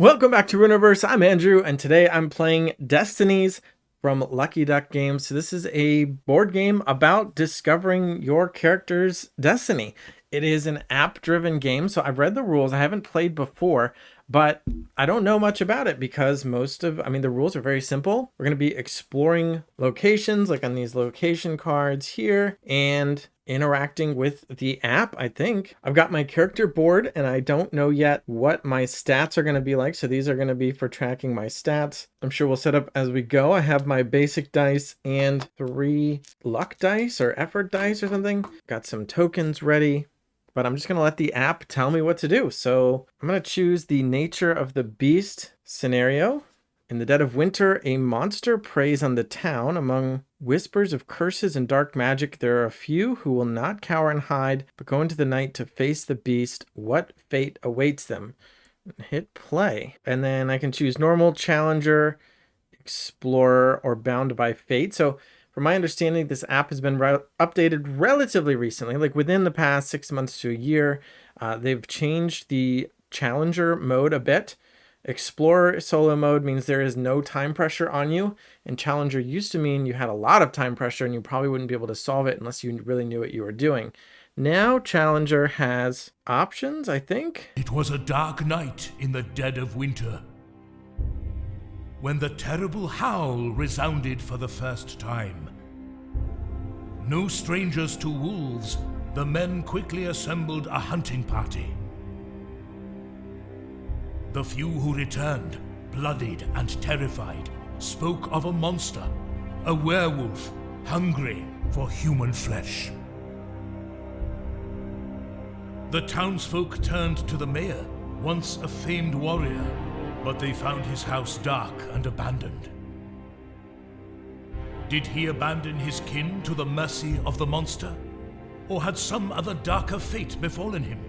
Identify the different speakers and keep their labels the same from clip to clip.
Speaker 1: Welcome back to Runeverse. I'm Andrew, and today I'm playing Destinies from Lucky Duck Games. So this is a board game about discovering your character's destiny. It is an app-driven game, so I've read the rules. I haven't played before, but I don't know much about it because the rules are very simple. We're going to be exploring locations, like on these location cards here, and interacting with the app. I think I've got my character board and I don't know yet what my stats are going to be like. So these are going to be for tracking my stats. I'm sure we'll set up as we go. I have my basic dice and 3 luck dice or effort dice or something. Got some tokens ready, but I'm just going to let the app tell me what to do. So I'm going to choose the nature of the beast scenario. In the dead of winter, a monster preys on the town. Among whispers of curses and dark magic, there are a few who will not cower and hide, but go into the night to face the beast. What fate awaits them? Hit play. And then I can choose normal, challenger, explorer, or bound by fate. So from my understanding, this app has been updated relatively recently, like within the past 6 months to a year. They've changed the challenger mode a bit. Explorer solo mode means there is no time pressure on you, and challenger used to mean you had a lot of time pressure and you probably wouldn't be able to solve it unless you really knew what you were doing. Now challenger has options, I think.
Speaker 2: It was a dark night in the dead of winter, when the terrible howl resounded for the first time. No strangers to wolves, the men quickly assembled a hunting party. The few who returned, bloodied and terrified, spoke of a monster, a werewolf, hungry for human flesh. The townsfolk turned to the mayor, once a famed warrior, but they found his house dark and abandoned. Did he abandon his kin to the mercy of the monster, or had some other darker fate befallen him?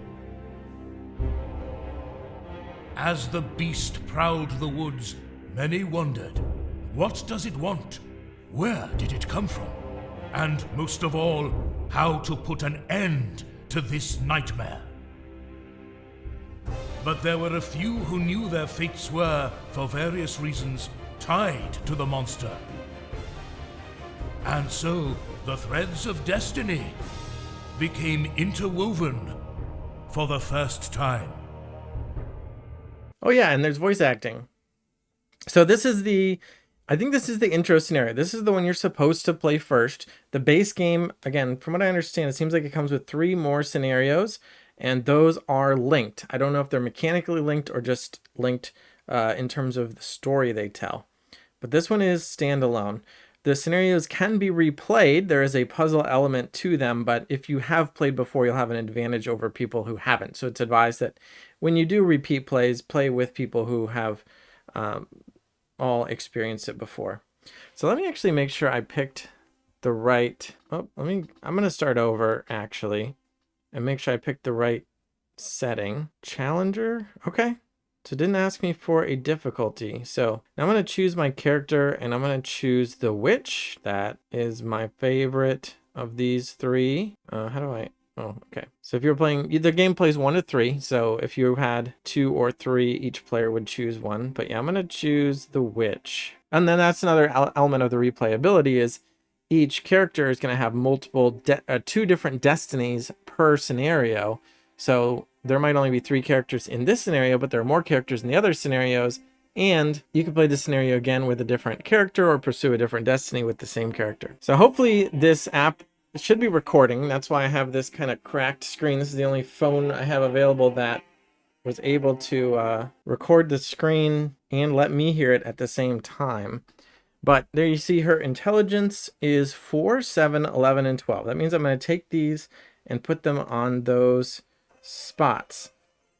Speaker 2: As the beast prowled the woods, many wondered, what does it want? Where did it come from? And most of all, how to put an end to this nightmare. But there were a few who knew their fates were, for various reasons, tied to the monster. And so, the threads of destiny became interwoven for the first time.
Speaker 1: Oh yeah, and there's voice acting. So I think this is the intro scenario. This is the one you're supposed to play first. The base game, again, from what I understand, it seems like it comes with 3 more scenarios, and those are linked. I don't know if they're mechanically linked or just linked in terms of the story they tell. But this one is standalone. The scenarios can be replayed. There is a puzzle element to them, but if you have played before, you'll have an advantage over people who haven't. So it's advised that when you do repeat plays, play with people who have all experienced it before. So let me actually make sure I picked the right... I'm going to start over, actually, and make sure I picked the right setting. Challenger? Okay. So it didn't ask me for a difficulty. So now I'm going to choose my character and I'm going to choose the witch. That is my favorite of these 3. Oh, okay. So if you're playing, the game plays 1 to 3. So if you had 2 or 3, each player would choose 1. But yeah, I'm going to choose the witch. And then that's another element of the replayability is each character is going to have multiple, 2 different destinies per scenario. So there might only be 3 characters in this scenario, but there are more characters in the other scenarios. And you can play this scenario again with a different character or pursue a different destiny with the same character. So hopefully this app should be recording. That's why I have this kind of cracked screen. This is the only phone I have available that was able to record the screen and let me hear it at the same time. But there you see her intelligence is 4, 7, 11, and 12. That means I'm going to take these and put them on those spots.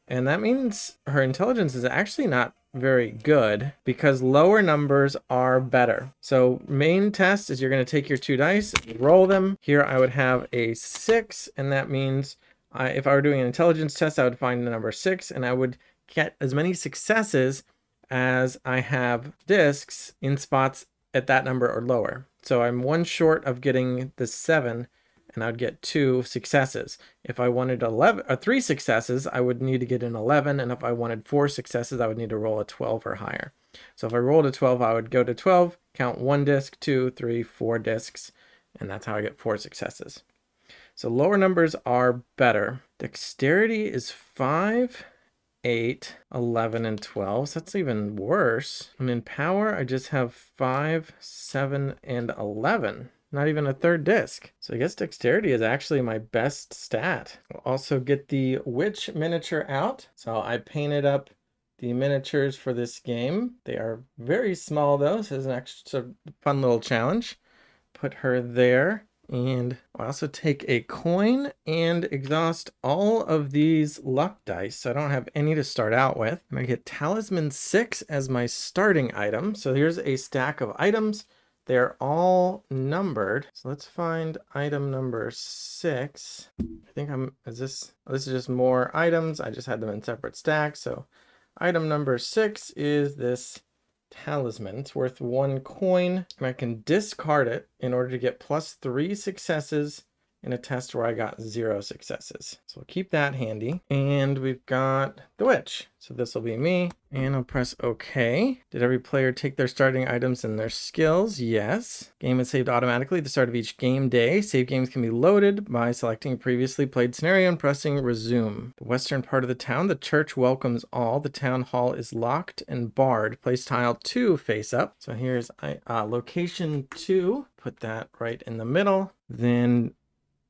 Speaker 1: And that means her intelligence is actually not very good because lower numbers are better. So main test is you're going to take your 2 dice, roll them. Here I would have a 6, and that means if I were doing an intelligence test, I would find the number 6, and I would get as many successes as I have discs in spots at that number or lower. So I'm 1 short of getting the 7 and I'd get 2 successes. If I wanted 11 or 3 successes, I would need to get an 11, and if I wanted 4 successes, I would need to roll a 12 or higher. So if I rolled a 12, I would go to 12, count 1 disc, 2, 3, 4 discs, and that's how I get 4 successes. So lower numbers are better. Dexterity is 5, 8, 11, and 12. So that's even worse. And in power, I just have 5, 7, and 11. Not even a third disc. So I guess dexterity is actually my best stat. I'll also get the witch miniature out. So I painted up the miniatures for this game. They are very small though, so it's an extra fun little challenge. Put her there. And I'll also take a coin and exhaust all of these luck dice, so I don't have any to start out with. I'm gonna get Talisman 6 as my starting item. So here's a stack of items. They're all numbered. So let's find item number 6. I think this is just more items. I just had them in separate stacks. So item number 6 is this talisman. It's worth 1 coin, and I can discard it in order to get +3 successes in a test where I got 0 successes. So we'll keep that handy. And we've got the witch. So this will be me, and I'll press OK. Did every player take their starting items and their skills? Yes. Game is saved automatically at the start of each game day. Save games can be loaded by selecting a previously played scenario and pressing resume. The western part of the town, the church welcomes all. The town hall is locked and barred. Place tile 2 face up. So here's location 2. Put that right in the middle. Then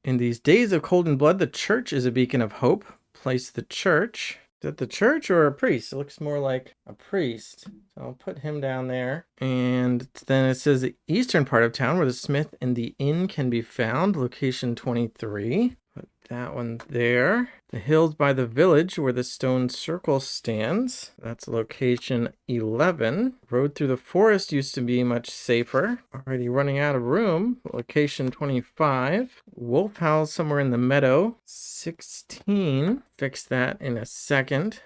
Speaker 1: in these days of cold and blood, the church is a beacon of hope. Place the church. Is that the church or a priest? It looks more like a priest. So I'll put him down there. And then it says the eastern part of town where the smith and the inn can be found. Location 23. Put that one there. The hills by the village where the stone circle stands. That's location 11. Road through the forest used to be much safer. Already running out of room. Location 25. Wolf howls somewhere in the meadow. 16. Fix that in a second.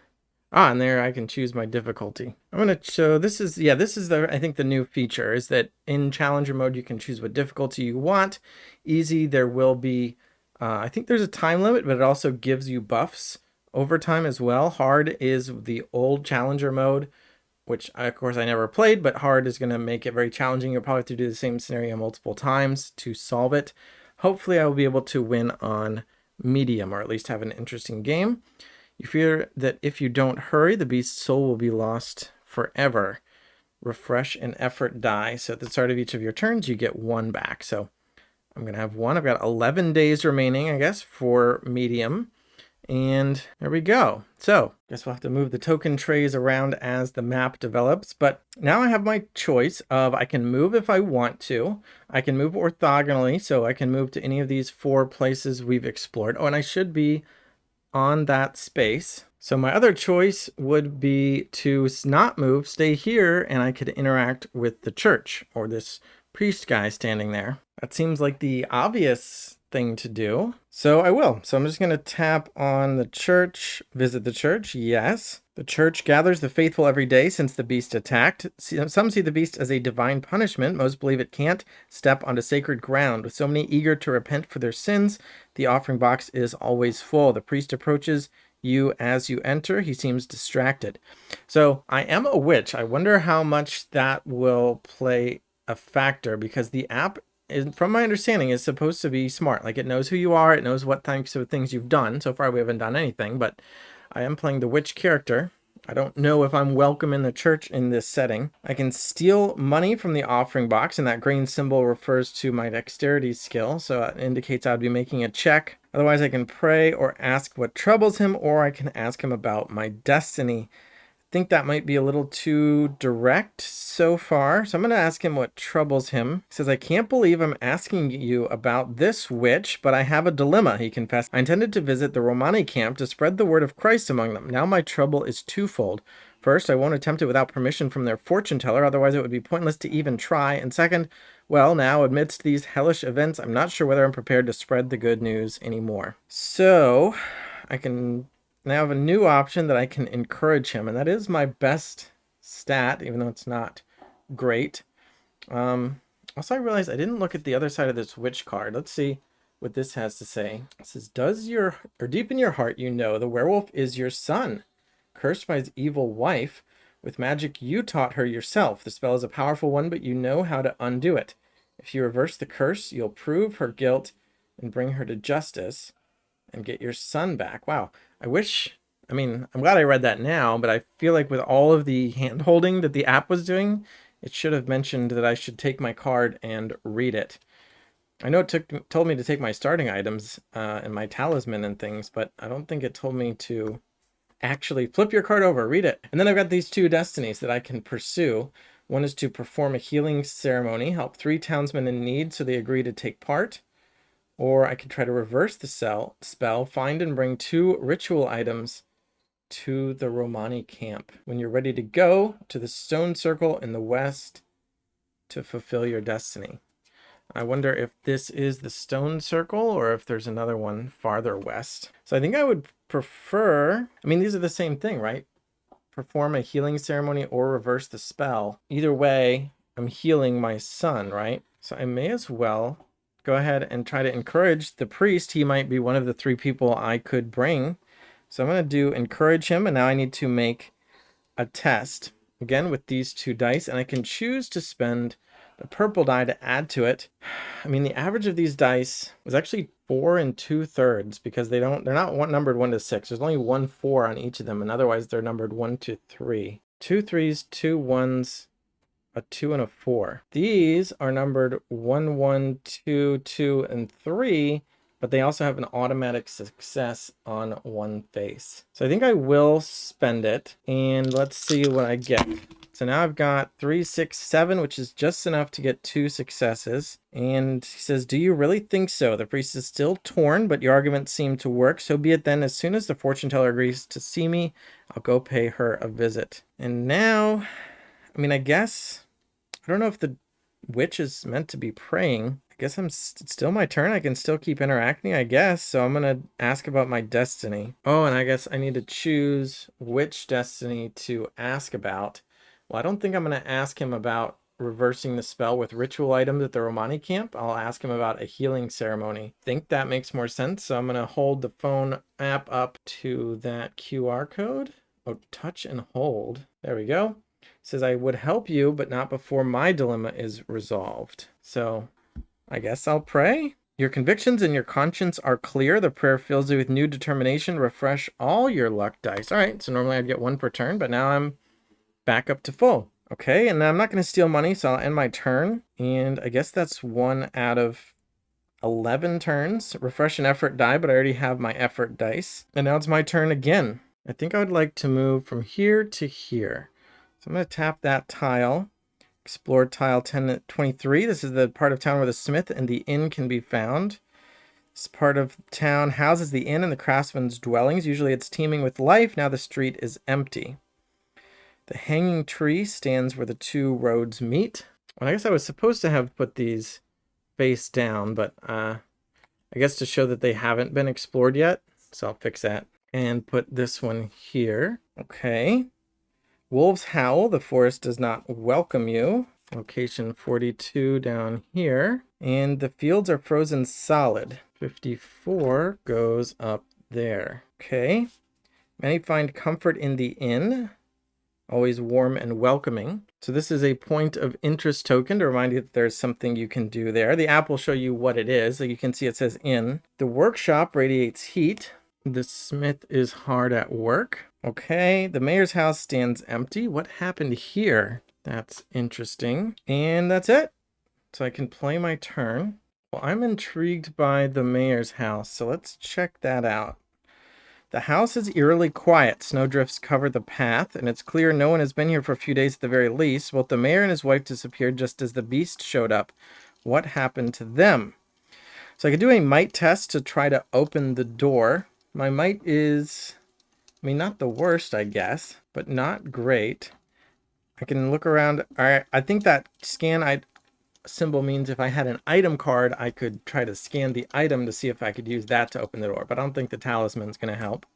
Speaker 1: And there I can choose my difficulty. I'm going to show, this is I think the new feature is that in challenger mode, you can choose what difficulty you want. Easy, there will be I think there's a time limit, but it also gives you buffs over time as well. Hard is the old challenger mode, which of course I never played, but hard is going to make it very challenging. You'll probably have to do the same scenario multiple times to solve it. Hopefully I will be able to win on medium, or at least have an interesting game. You fear that if you don't hurry, the beast's soul will be lost forever. Refresh and effort die. So at the start of each of your turns, you get 1 back. So I'm going to have 1. I've got 11 days remaining, I guess, for medium. And there we go. So I guess we'll have to move the token trays around as the map develops. But now I have my choice of, I can move if I want to. I can move orthogonally, so I can move to any of these 4 places we've explored. Oh, and I should be on that space. So my other choice would be to not move, stay here, and I could interact with the church or this priest guy standing there. That seems like the obvious thing to do. So I will. So I'm just going to tap on the church, visit the church. Yes. The church gathers the faithful every day since the beast attacked. Some see the beast as a divine punishment. Most believe it can't step onto sacred ground. With so many eager to repent for their sins, the offering box is always full. The priest approaches you as you enter. He seems distracted. So I am a witch. I wonder how much that will play a factor, because the app, from my understanding, is supposed to be smart. Like, it knows who you are. It knows what types of things you've done. So far, we haven't done anything, but I am playing the witch character. I don't know if I'm welcome in the church in this setting. I can steal money from the offering box, and that green symbol refers to my dexterity skill. So it indicates I'd be making a check. Otherwise, I can pray or ask what troubles him, or I can ask him about my destiny. Think that might be a little too direct so far. So I'm going to ask him what troubles him. He says, I can't believe I'm asking you about this witch, but I have a dilemma, he confessed. I intended to visit the Romani camp to spread the word of Christ among them. Now my trouble is twofold. First, I won't attempt it without permission from their fortune teller, otherwise it would be pointless to even try. And second, well, now, amidst these hellish events, I'm not sure whether I'm prepared to spread the good news anymore. So I can now have a new option that I can encourage him, and that is my best stat, even though it's not great. Also, I realized I didn't look at the other side of this witch card. Let's see. what this has to say. It says, deep in your heart, you know the werewolf is your son, cursed by his evil wife. With magic you taught her yourself. The spell is a powerful one, but you know how to undo it. If you reverse the curse, you'll prove her guilt and bring her to justice and get your son back. Wow. I'm glad I read that now, but I feel like with all of the hand holding that the app was doing, it should have mentioned that I should take my card and read it. I know it told me to take my starting items and my talisman and things, but I don't think it told me to actually flip your card over, read it. And then I've got these 2 destinies that I can pursue. One is to perform a healing ceremony, help 3 townsmen in need so they agree to take part. Or I could try to reverse the spell, find and bring 2 ritual items to the Romani camp. When you're ready to go to the stone circle in the west to fulfill your destiny. I wonder if this is the stone circle or if there's another one farther west. So I think I would prefer, these are the same thing, right? Perform a healing ceremony or reverse the spell. Either way, I'm healing my son, right? So I may as well go ahead and try to encourage the priest. He might be one of the 3 people I could bring. So I'm going to do encourage him, and now I need to make a test. Again, with these 2 dice, and I can choose to spend the purple die to add to it. The average of these dice was actually 4 2/3 because they're not numbered 1 to 6. There's only 1 4 on each of them, and otherwise they're numbered 1 to 3. 2 3s, 2 1s, a 2 and a 4. These are numbered 1 1, 2 2, and 3, but they also have an automatic success on 1 face. So I think I will spend it, and let's see what I get. So now I've got 3, 6, 7, which is just enough to get 2 successes. And he says, do you really think so? The priest is still torn, but your arguments seem to work. So be it then. As soon as the fortune teller agrees to see me, I'll go pay her a visit. And now, I guess, I don't know if the witch is meant to be praying. I guess it's still my turn. I can still keep interacting, I guess. So I'm going to ask about my destiny. Oh, and I guess I need to choose which destiny to ask about. Well, I don't think I'm going to ask him about reversing the spell with ritual items at the Romani camp. I'll ask him about a healing ceremony. I think that makes more sense. So I'm going to hold the phone app up to that QR code. Oh, touch and hold. There we go. It says, I would help you, but not before my dilemma is resolved. So I guess I'll pray. Your convictions and your conscience are clear. The prayer fills you with new determination. Refresh all your luck dice. All right, so normally I'd get 1 per turn, but now I'm back up to full. Okay, and I'm not going to steal money, so I'll end my turn. And I guess that's 1 out of 11 turns. Refresh an effort die, but I already have my effort dice. And now it's my turn again. I think I would like to move from here to here. So I'm going to tap that tile. Explore tile 1023. This is the part of town where the smith and the inn can be found. This part of town houses the inn and the craftsman's dwellings. Usually it's teeming with life. Now the street is empty. The hanging tree stands where the 2 roads meet. Well, I guess I was supposed to have put these face down, but I guess to show that they haven't been explored yet. So I'll fix that and put this one here. Okay. Wolves howl. The forest does not welcome you. Location 42 down here. And the fields are frozen solid. 54 goes up there. Okay. Many find comfort in the inn. Always warm and welcoming. So this is a point of interest token to remind you that there's something you can do there. The app will show you what it is. So you can see it says inn. The workshop radiates heat. The smith is hard at work. Okay, the mayor's house stands empty. What happened here? That's interesting. And that's it. So I can play my turn. Well, I'm intrigued by the mayor's house, so let's check that out. The house is eerily quiet. Snowdrifts cover the path, and it's clear no one has been here for a few days at the very least. Both the mayor and his wife disappeared just as the beast showed up. What happened to them? So I could do a might test to try to open the door. My might is, not the worst, I guess, but not great. I can look around. All right, I think that scan symbol means if I had an item card, I could try to scan the item to see if I could use that to open the door, but I don't think the talisman's going to help.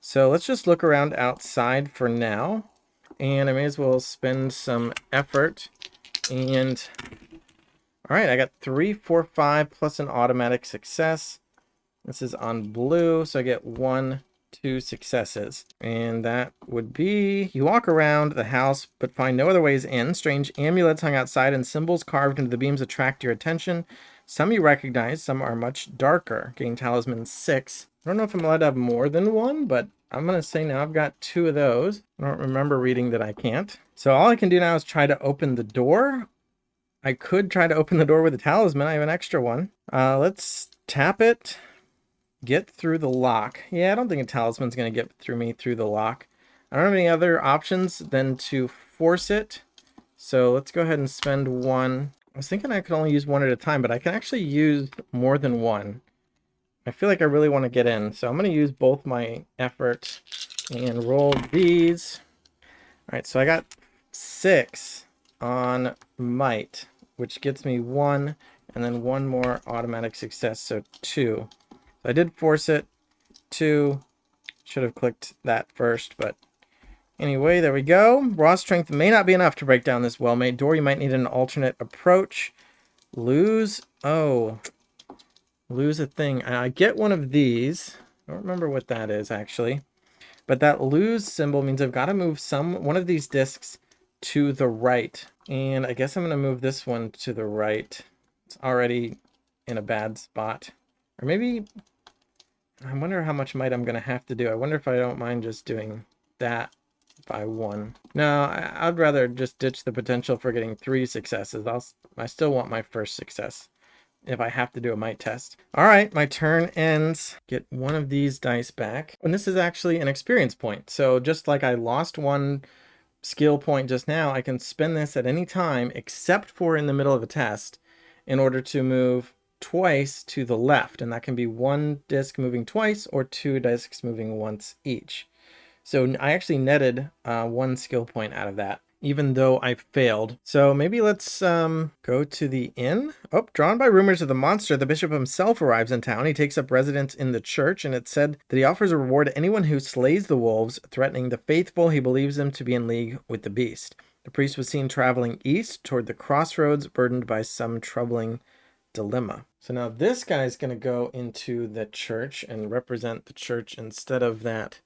Speaker 1: So let's just look around outside for now, and I may as well spend some effort and All right, I got 3, 4, 5 plus an automatic success. This is on blue, so I get 1, 2 successes. And that would be, you walk around the house but find no other ways in. Strange amulets hung outside and symbols carved into the beams attract your attention. Some you recognize, some are much darker. Gain talisman 6. I don't know if I'm allowed to have more than one, but I'm going to say now I've got 2 of those. I don't remember reading that I can't. So all I can do now is try to open the door. I could try to open the door with a talisman. I have an extra one. Let's tap it. Get through the lock. Yeah, I don't think a talisman's going to get through me through the lock. I don't have any other options than to force it. So let's go ahead and spend 1. I was thinking I could only use 1 at a time, but I can actually use more than 1. I feel like I really want to get in. So I'm going to use both my effort and roll these. All right, so I got 6 on might, which gets me 1, and then 1 more automatic success, so 2. So I did force it. 2. Should have clicked that first, but anyway, there we go. Raw strength may not be enough to break down this well-made door. You might need an alternate approach. Lose. Oh, lose a thing. I get one of these. I don't remember what that is, actually. But that lose symbol means I've got to move one of these discs to the right. And I guess I'm going to move this one to the right. It's already in a bad spot. Or maybe, I wonder how much might I'm going to have to do. I wonder if I don't mind just doing that by 1. No, I'd rather just ditch the potential for getting 3 successes. I still want my first success if I have to do a might test. All right, my turn ends. Get 1 of these dice back. And this is actually an experience point. So just like I lost 1 skill point just now, I can spend this at any time except for in the middle of a test in order to move twice to the left. And that can be 1 disc moving twice or 2 discs moving once each. So I actually netted 1 skill point out of that, even though I failed. So maybe let's go to the inn. Oh, drawn by rumors of the monster, the bishop himself arrives in town. He takes up residence in the church, and it's said that he offers a reward to anyone who slays the wolves, threatening the faithful. He believes them to be in league with the beast. The priest was seen traveling east toward the crossroads, burdened by some troubling dilemma. So now this guy's going to go into the church and represent the church instead of that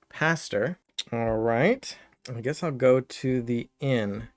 Speaker 1: pastor. All right. I guess I'll go to the inn.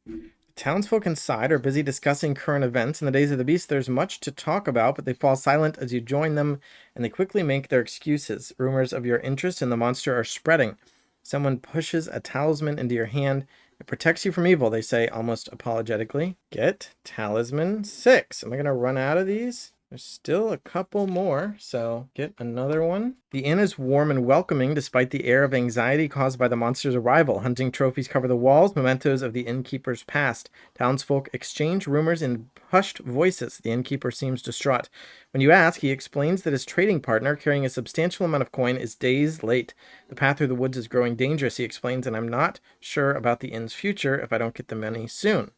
Speaker 1: The townsfolk inside are busy discussing current events. In the days of the beast, there's much to talk about, but they fall silent as you join them, and they quickly make their excuses. Rumors of your interest in the monster are spreading. Someone pushes a talisman into your hand. It protects you from evil, they say, almost apologetically. Get talisman 6. Am I going to run out of these? There's still a couple more, so get another one. The inn is warm and welcoming despite the air of anxiety caused by the monster's arrival. Hunting trophies cover the walls, mementos of the innkeeper's past. Townsfolk exchange rumors in hushed voices. The innkeeper seems distraught. When you ask, he explains that his trading partner, carrying a substantial amount of coin, is days late. The path through the woods is growing dangerous, he explains, and I'm not sure about the inn's future if I don't get the money soon.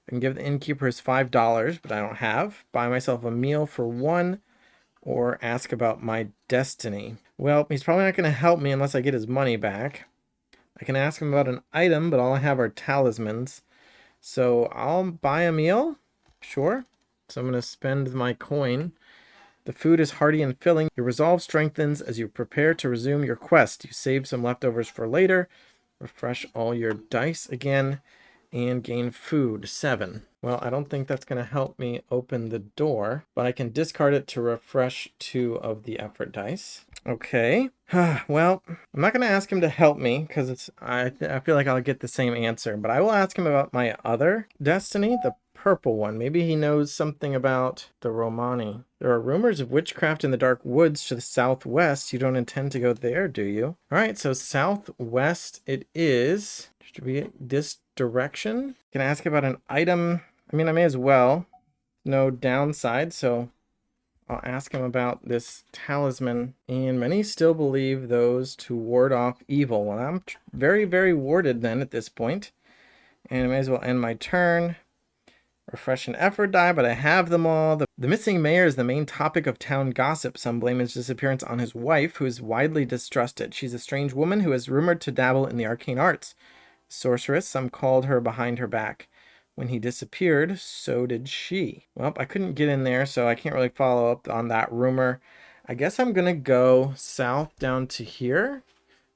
Speaker 1: I can give the innkeeper his $5, but I don't have. Buy myself a meal for 1, or ask about my destiny. Well, he's probably not going to help me unless I get his money back. I can ask him about an item, but all I have are talismans. So I'll buy a meal. Sure. So I'm going to spend my coin. The food is hearty and filling. Your resolve strengthens as you prepare to resume your quest. You save some leftovers for later. Refresh all your dice again. And gain food, 7. Well, I don't think that's going to help me open the door, but I can discard it to refresh 2 of the effort dice. Okay. Well, I'm not going to ask him to help me because I feel like I'll get the same answer, but I will ask him about my other destiny, the purple one. Maybe he knows something about the Romani. There are rumors of witchcraft in the dark woods to the southwest. You don't intend to go there, do you? All right, so southwest it is. Should be this direction. Can I ask about an item? I mean, I may as well. No downside, so I'll ask him about this talisman. And many still believe those to ward off evil. Well, I'm very, very warded then at this point. And I may as well end my turn. Refresh an effort die, but I have them all. The missing mayor is the main topic of town gossip. Some blame his disappearance on his wife, who is widely distrusted. She's a strange woman who is rumored to dabble in the arcane arts. Sorceress, some called her behind her back. When he disappeared, so did she. Well, I couldn't get in there, so I can't really follow up on that rumor. I guess I'm going to go south down to here.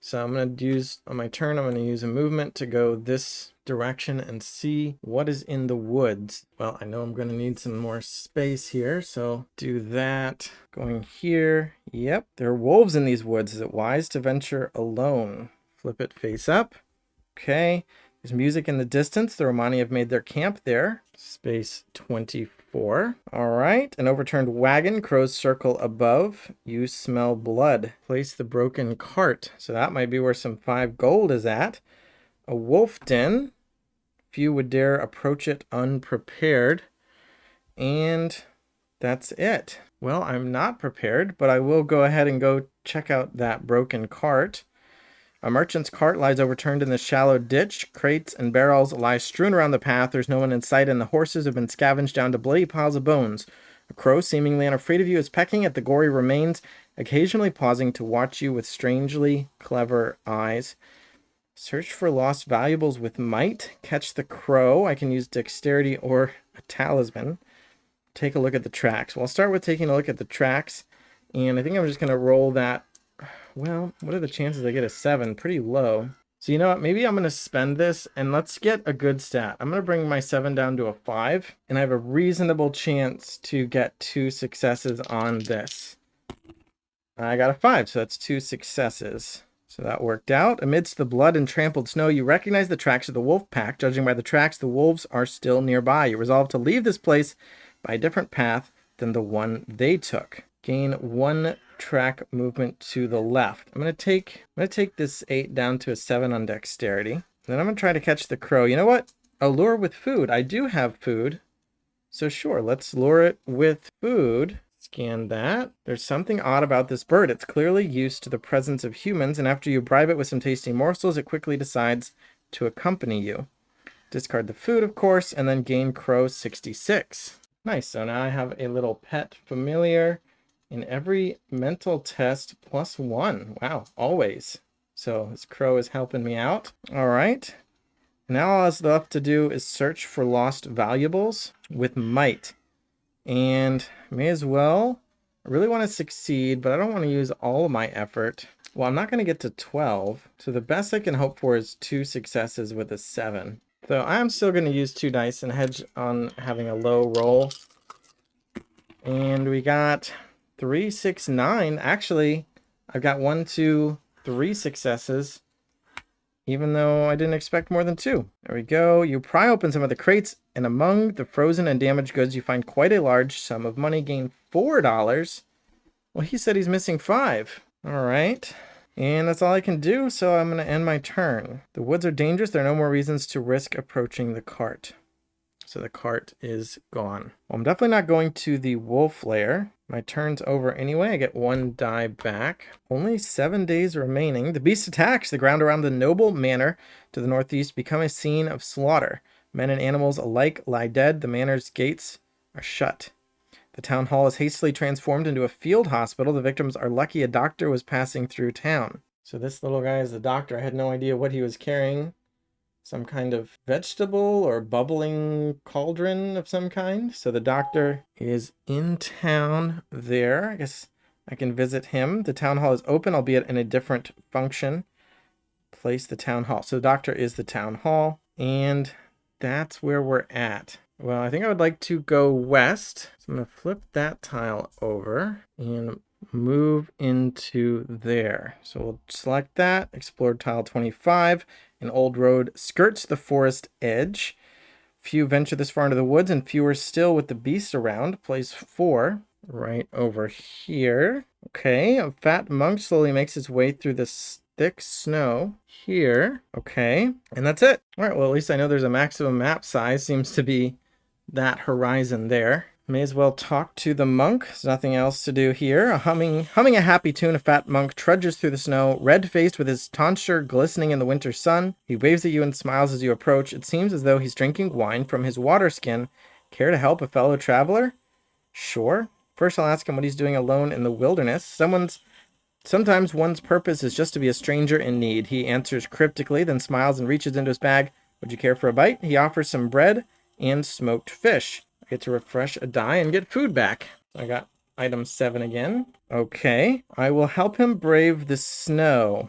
Speaker 1: So I'm going to use, on my turn, I'm going to use a movement to go this direction and see what is in the woods. Well, I know I'm going to need some more space here, so do that. Going here. Yep, there are wolves in these woods. Is it wise to venture alone? Flip it face up. Okay. There's music in the distance. The Romani have made their camp there. Space 24. All right. An overturned wagon. Crows circle above. You smell blood. Place the broken cart. So that might be where some 5 gold is at. A wolf den. Few would dare approach it unprepared. And that's it. Well, I'm not prepared, but I will go ahead and go check out that broken cart. A merchant's cart lies overturned in the shallow ditch. Crates and barrels lie strewn around the path. There's no one in sight, and the horses have been scavenged down to bloody piles of bones. A crow, seemingly unafraid of you, is pecking at the gory remains, occasionally pausing to watch you with strangely clever eyes. Search for lost valuables with might. Catch the crow. I can use dexterity or a talisman. Take a look at the tracks. Well, I'll start with taking a look at the tracks, and I think I'm just going to roll that. Well, what are the chances I get a 7? Pretty low. So you know what? Maybe I'm going to spend this and let's get a good stat. I'm going to bring my 7 down to a 5, and I have a reasonable chance to get 2 successes on this. I got a 5, so that's 2 successes. So that worked out. Amidst the blood and trampled snow, you recognize the tracks of the wolf pack. Judging by the tracks, the wolves are still nearby. You resolve to leave this place by a different path than the one they took. Gain 1 track movement to the left. I'm gonna take this 8 down to a 7 on dexterity. Then I'm gonna try to catch the crow. You know what? A lure with food. I do have food. So sure, let's lure it with food. Scan that. There's something odd about this bird. It's clearly used to the presence of humans, and after you bribe it with some tasty morsels, it quickly decides to accompany you. Discard the food, of course, and then gain crow 66. Nice, so now I have a little pet familiar. In every mental test, +1. Wow, always. So this crow is helping me out. All right. Now all that's left to do is search for lost valuables with might. And may as well. I really want to succeed, but I don't want to use all of my effort. Well, I'm not going to get to 12. So the best I can hope for is 2 successes with a 7. So I'm still going to use 2 dice and hedge on having a low roll. And we got 3, 6, 9. Actually, I've got 1, 2, 3 successes, even though I didn't expect more than 2. There we go. You pry open some of the crates, and among the frozen and damaged goods, you find quite a large sum of money. Gain $4. Well, he said he's missing 5. All right. And that's all I can do, so I'm going to end my turn. The woods are dangerous. There are no more reasons to risk approaching the cart. So the cart is gone. Well, I'm definitely not going to the wolf lair. My turn's over anyway. I get 1 die back. Only 7 days remaining. The beast attacks. The ground around the noble manor to the northeast become a scene of slaughter. Men and animals alike lie dead. The manor's gates are shut. The town hall is hastily transformed into a field hospital. The victims are lucky a doctor was passing through town. So this little guy is the doctor. I had no idea what he was carrying. Some kind of vegetable or bubbling cauldron of some kind. So the doctor is in town there. I guess I can visit him. The town hall is open, albeit in a different function. Place the town hall. So the doctor is the town hall. And that's where we're at. Well, I think I would like to go west. So I'm going to flip that tile over and move into there. So we'll select that. Explore tile 25. An old road skirts the forest edge. Few venture this far into the woods, and fewer still with the beasts around. Place 4 right over here. Okay, a fat monk slowly makes his way through the thick snow here. Okay, and that's it. All right, well, at least I know there's a maximum map size. Seems to be that horizon there. May as well talk to the monk. There's nothing else to do here. Humming a happy tune, a fat monk trudges through the snow, red-faced with his tonsure glistening in the winter sun. He waves at you and smiles as you approach. It seems as though he's drinking wine from his water skin. Care to help a fellow traveler? Sure. First, I'll ask him what he's doing alone in the wilderness. Sometimes one's purpose is just to be a stranger in need. He answers cryptically, then smiles and reaches into his bag. Would you care for a bite? He offers some bread and smoked fish. I get to refresh a die and get food back. I got item 7 again. Okay, I will help him brave the snow.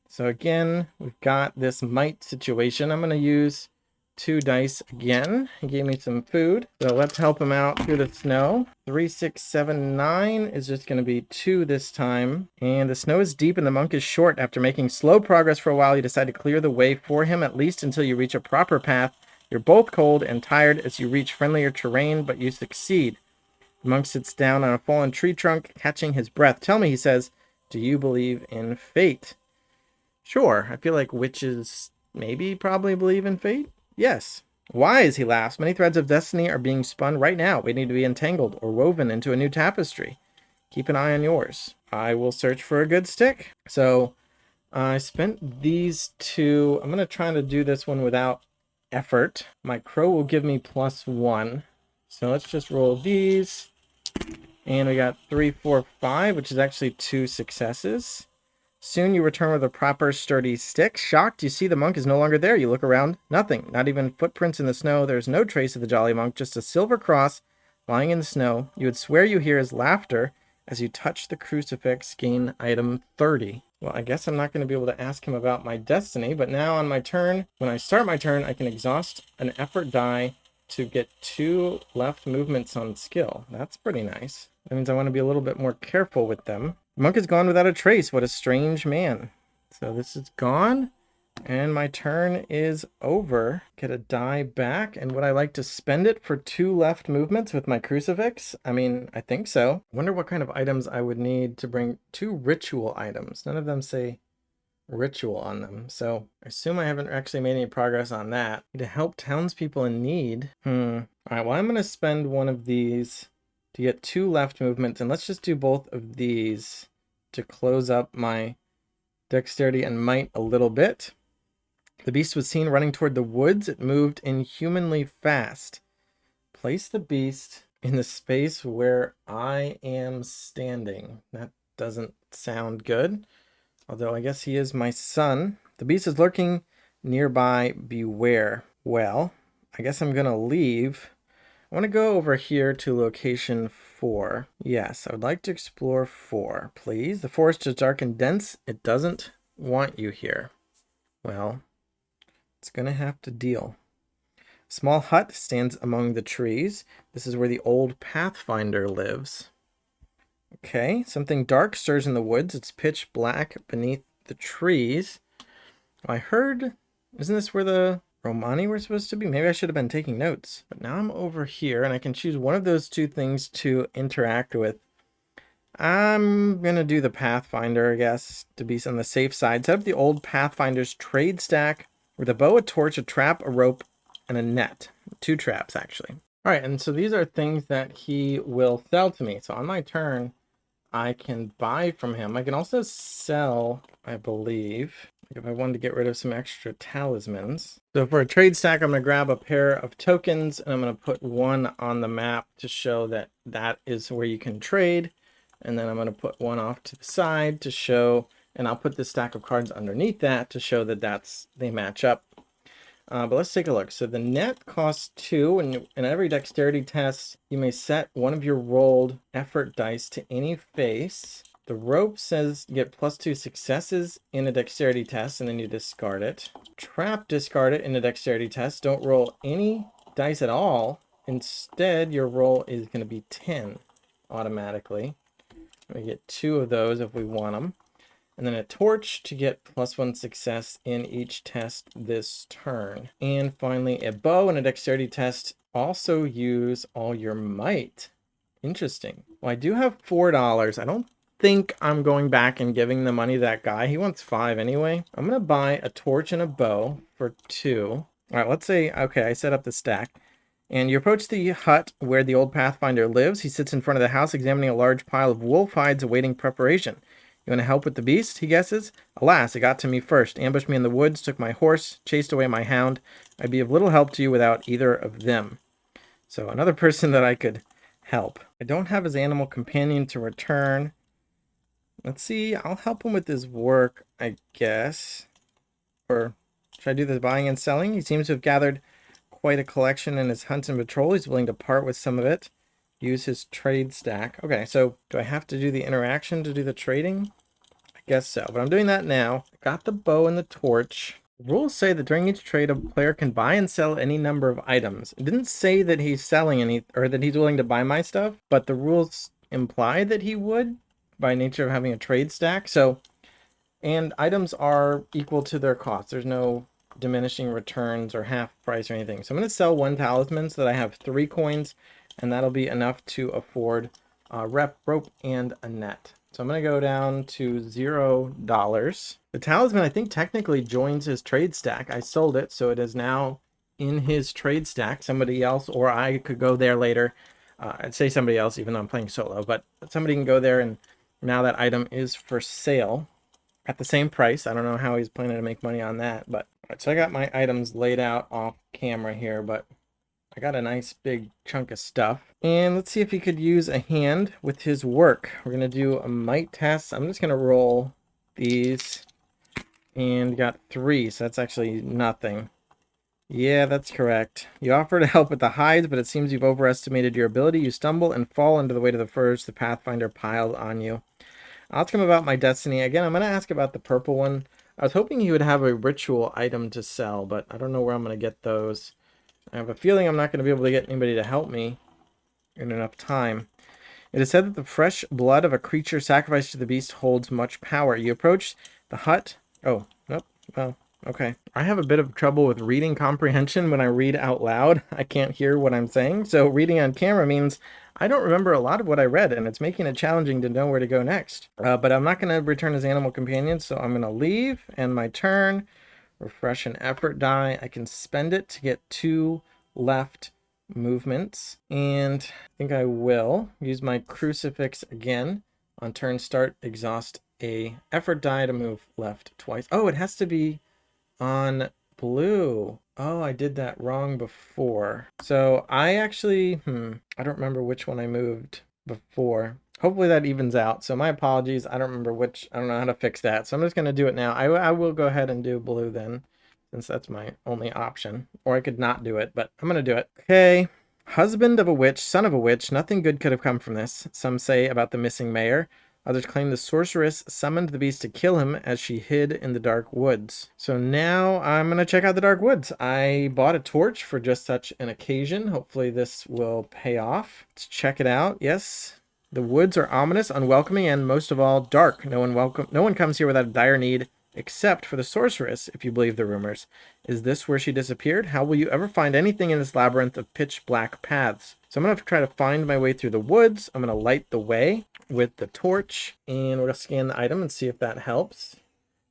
Speaker 1: So again, we've got this might situation. I'm going to use 2 dice again. He gave me some food. So let's help him out through the snow. 3, 6, 7, 9 is just going to be 2 this time. And the snow is deep and the monk is short. After making slow progress for a while, you decide to clear the way for him, at least until you reach a proper path. You're both cold and tired as you reach friendlier terrain, but you succeed. The monk sits down on a fallen tree trunk, catching his breath. Tell me, he says, do you believe in fate? Sure, I feel like witches probably believe in fate. Yes. Wise, he laughs. Many threads of destiny are being spun right now, waiting to be entangled or woven into a new tapestry. Keep an eye on yours. I will search for a good stick. So I spent these 2. I'm going to try to do this one without effort. My crow will give me +1. So let's just roll these. And we got 3, 4, 5, which is actually 2 successes. Soon you return with a proper sturdy stick. Shocked, you see the monk is no longer there. You look around, nothing, not even footprints in the snow. There's no trace of the jolly monk, just a silver cross lying in the snow. You would swear you hear his laughter as you touch the crucifix. Gain item 30. Well, I guess I'm not going to be able to ask him about my destiny, but now on my turn, when I start my turn, I can exhaust an effort die to get 2 left movements on skill. That's pretty nice. That means I want to be a little bit more careful with them. The monk is gone without a trace. What a strange man. So this is gone, and my turn is over. Get a die back, and would I like to spend it for 2 left movements with my crucifix? I mean, I think so. I wonder what kind of items I would need to bring 2 ritual items. None of them say ritual on them, so I assume I haven't actually made any progress on that. To help townspeople in need. All right, well, I'm going to spend one of these to get 2 left movements, and let's just do both of these to close up my dexterity and might a little bit. The beast was seen running toward the woods. It moved inhumanly fast. Place the beast in the space where I am standing. That doesn't sound good, although I guess he is my son. The beast is lurking nearby. Beware. Well, I guess I'm gonna leave. I want to go over here to location 4. Yes, I would like to explore 4, please. The forest is dark and dense. It doesn't want you here. Well, it's going to have to deal. A small hut stands among the trees. This is where the old Pathfinder lives. Okay, something dark stirs in the woods. It's pitch black beneath the trees. I heard, isn't this where the Romani were supposed to be? Maybe I should have been taking notes. But now I'm over here, and I can choose one of those 2 things to interact with. I'm going to do the Pathfinder, I guess, to be on the safe side. Set up the old Pathfinder's trade stack with a bow, a torch, a trap, a rope, and a net. 2 traps, actually. All right, and so these are things that he will sell to me. So on my turn, I can buy from him. I can also sell, I believe, if I wanted to get rid of some extra talismans. So for a trade stack, I'm going to grab a pair of tokens, and I'm going to put 1 on the map to show that that is where you can trade. And then I'm going to put 1 off to the side to show, and I'll put this stack of cards underneath that to show that they match up. But let's take a look. So the net costs 2, and in every dexterity test, you may set one of your rolled effort dice to any face. The rope says you get +2 successes in a dexterity test, and then you discard it. Trap, discard it in a dexterity test. Don't roll any dice at all. Instead, your roll is going to be 10 automatically. We get 2 of those if we want them. And then a torch to get +1 success in each test this turn. And finally, a bow and a dexterity test. Also use all your might. Interesting. Well, I do have $4. I don't think I'm going back and giving the money to that guy. He wants 5 anyway. I'm going to buy a torch and a bow for 2. All right, let's say, okay, I set up the stack. And you approach the hut where the old Pathfinder lives. He sits in front of the house examining a large pile of wolf hides awaiting preparation. You want to help with the beast, he guesses? Alas, it got to me first. Ambushed me in the woods, took my horse, chased away my hound. I'd be of little help to you without either of them. So another person that I could help. I don't have his animal companion to return. Let's see, I'll help him with his work, I guess. Or should I do the buying and selling? He seems to have gathered quite a collection in his hunt and patrol. He's willing to part with some of it. Use his trade stack. Okay, so do I have to do the interaction to do the trading? I guess so, but I'm doing that now. I got the bow and the torch. The rules say that during each trade, a player can buy and sell any number of items. It didn't say that he's selling any, or that he's willing to buy my stuff, but the rules imply that he would by nature of having a trade stack. So, and items are equal to their cost. There's no diminishing returns or half price or anything. So I'm going to sell 1 talisman so that I have 3 coins, and that'll be enough to afford a rope and a net. So I'm going to go down to $0. The talisman, I think, technically joins his trade stack. I sold it, so it is now in his trade stack. Somebody else, or I could go there later. I'd say somebody else, even though I'm playing solo, but somebody can go there, and now that item is for sale at the same price. I don't know how he's planning to make money on that, but all right, so I got my items laid out off camera here, but I got a nice big chunk of stuff. And let's see if he could use a hand with his work. We're going to do a might test. I'm just going to roll these. And got 3, so that's actually nothing. Yeah, that's correct. You offer to help with the hides, but it seems you've overestimated your ability. You stumble and fall under the weight of the furs the Pathfinder piled on you. I'll ask him about my destiny. Again, I'm going to ask about the purple one. I was hoping he would have a ritual item to sell, but I don't know where I'm going to get those. I have a feeling I'm not going to be able to get anybody to help me in enough time. It is said that the fresh blood of a creature sacrificed to the beast holds much power. You approach the hut. Oh, nope. Well, okay. I have a bit of trouble with reading comprehension when I read out loud. I can't hear what I'm saying. So reading on camera means I don't remember a lot of what I read, and it's making it challenging to know where to go next. But I'm not going to return as animal companion, so I'm going to leave, end my turn. Refresh an effort die. I can spend it to get 2 left movements. And I think I will use my crucifix again. On turn start, exhaust a effort die to move left twice. Oh, it has to be on blue. Oh, I did that wrong before. So I actually, I don't remember which one I moved before. Hopefully that evens out. So my apologies. I don't remember which. I don't know how to fix that. So I'm just going to do it now. I will go ahead and do blue then, since that's my only option. Or I could not do it, but I'm going to do it. Okay. Husband of a witch, son of a witch. Nothing good could have come from this. Some say about the missing mayor. Others claim the sorceress summoned the beast to kill him as she hid in the dark woods. So now I'm going to check out the dark woods. I bought a torch for just such an occasion. Hopefully this will pay off. Let's check it out. Yes. The woods are ominous, unwelcoming, and most of all, dark. No one comes here without a dire need, except for the sorceress, if you believe the rumors. Is this where she disappeared? How will you ever find anything in this labyrinth of pitch black paths? So I'm going to try to find my way through the woods. I'm going to light the way with the torch, and we're going to scan the item and see if that helps.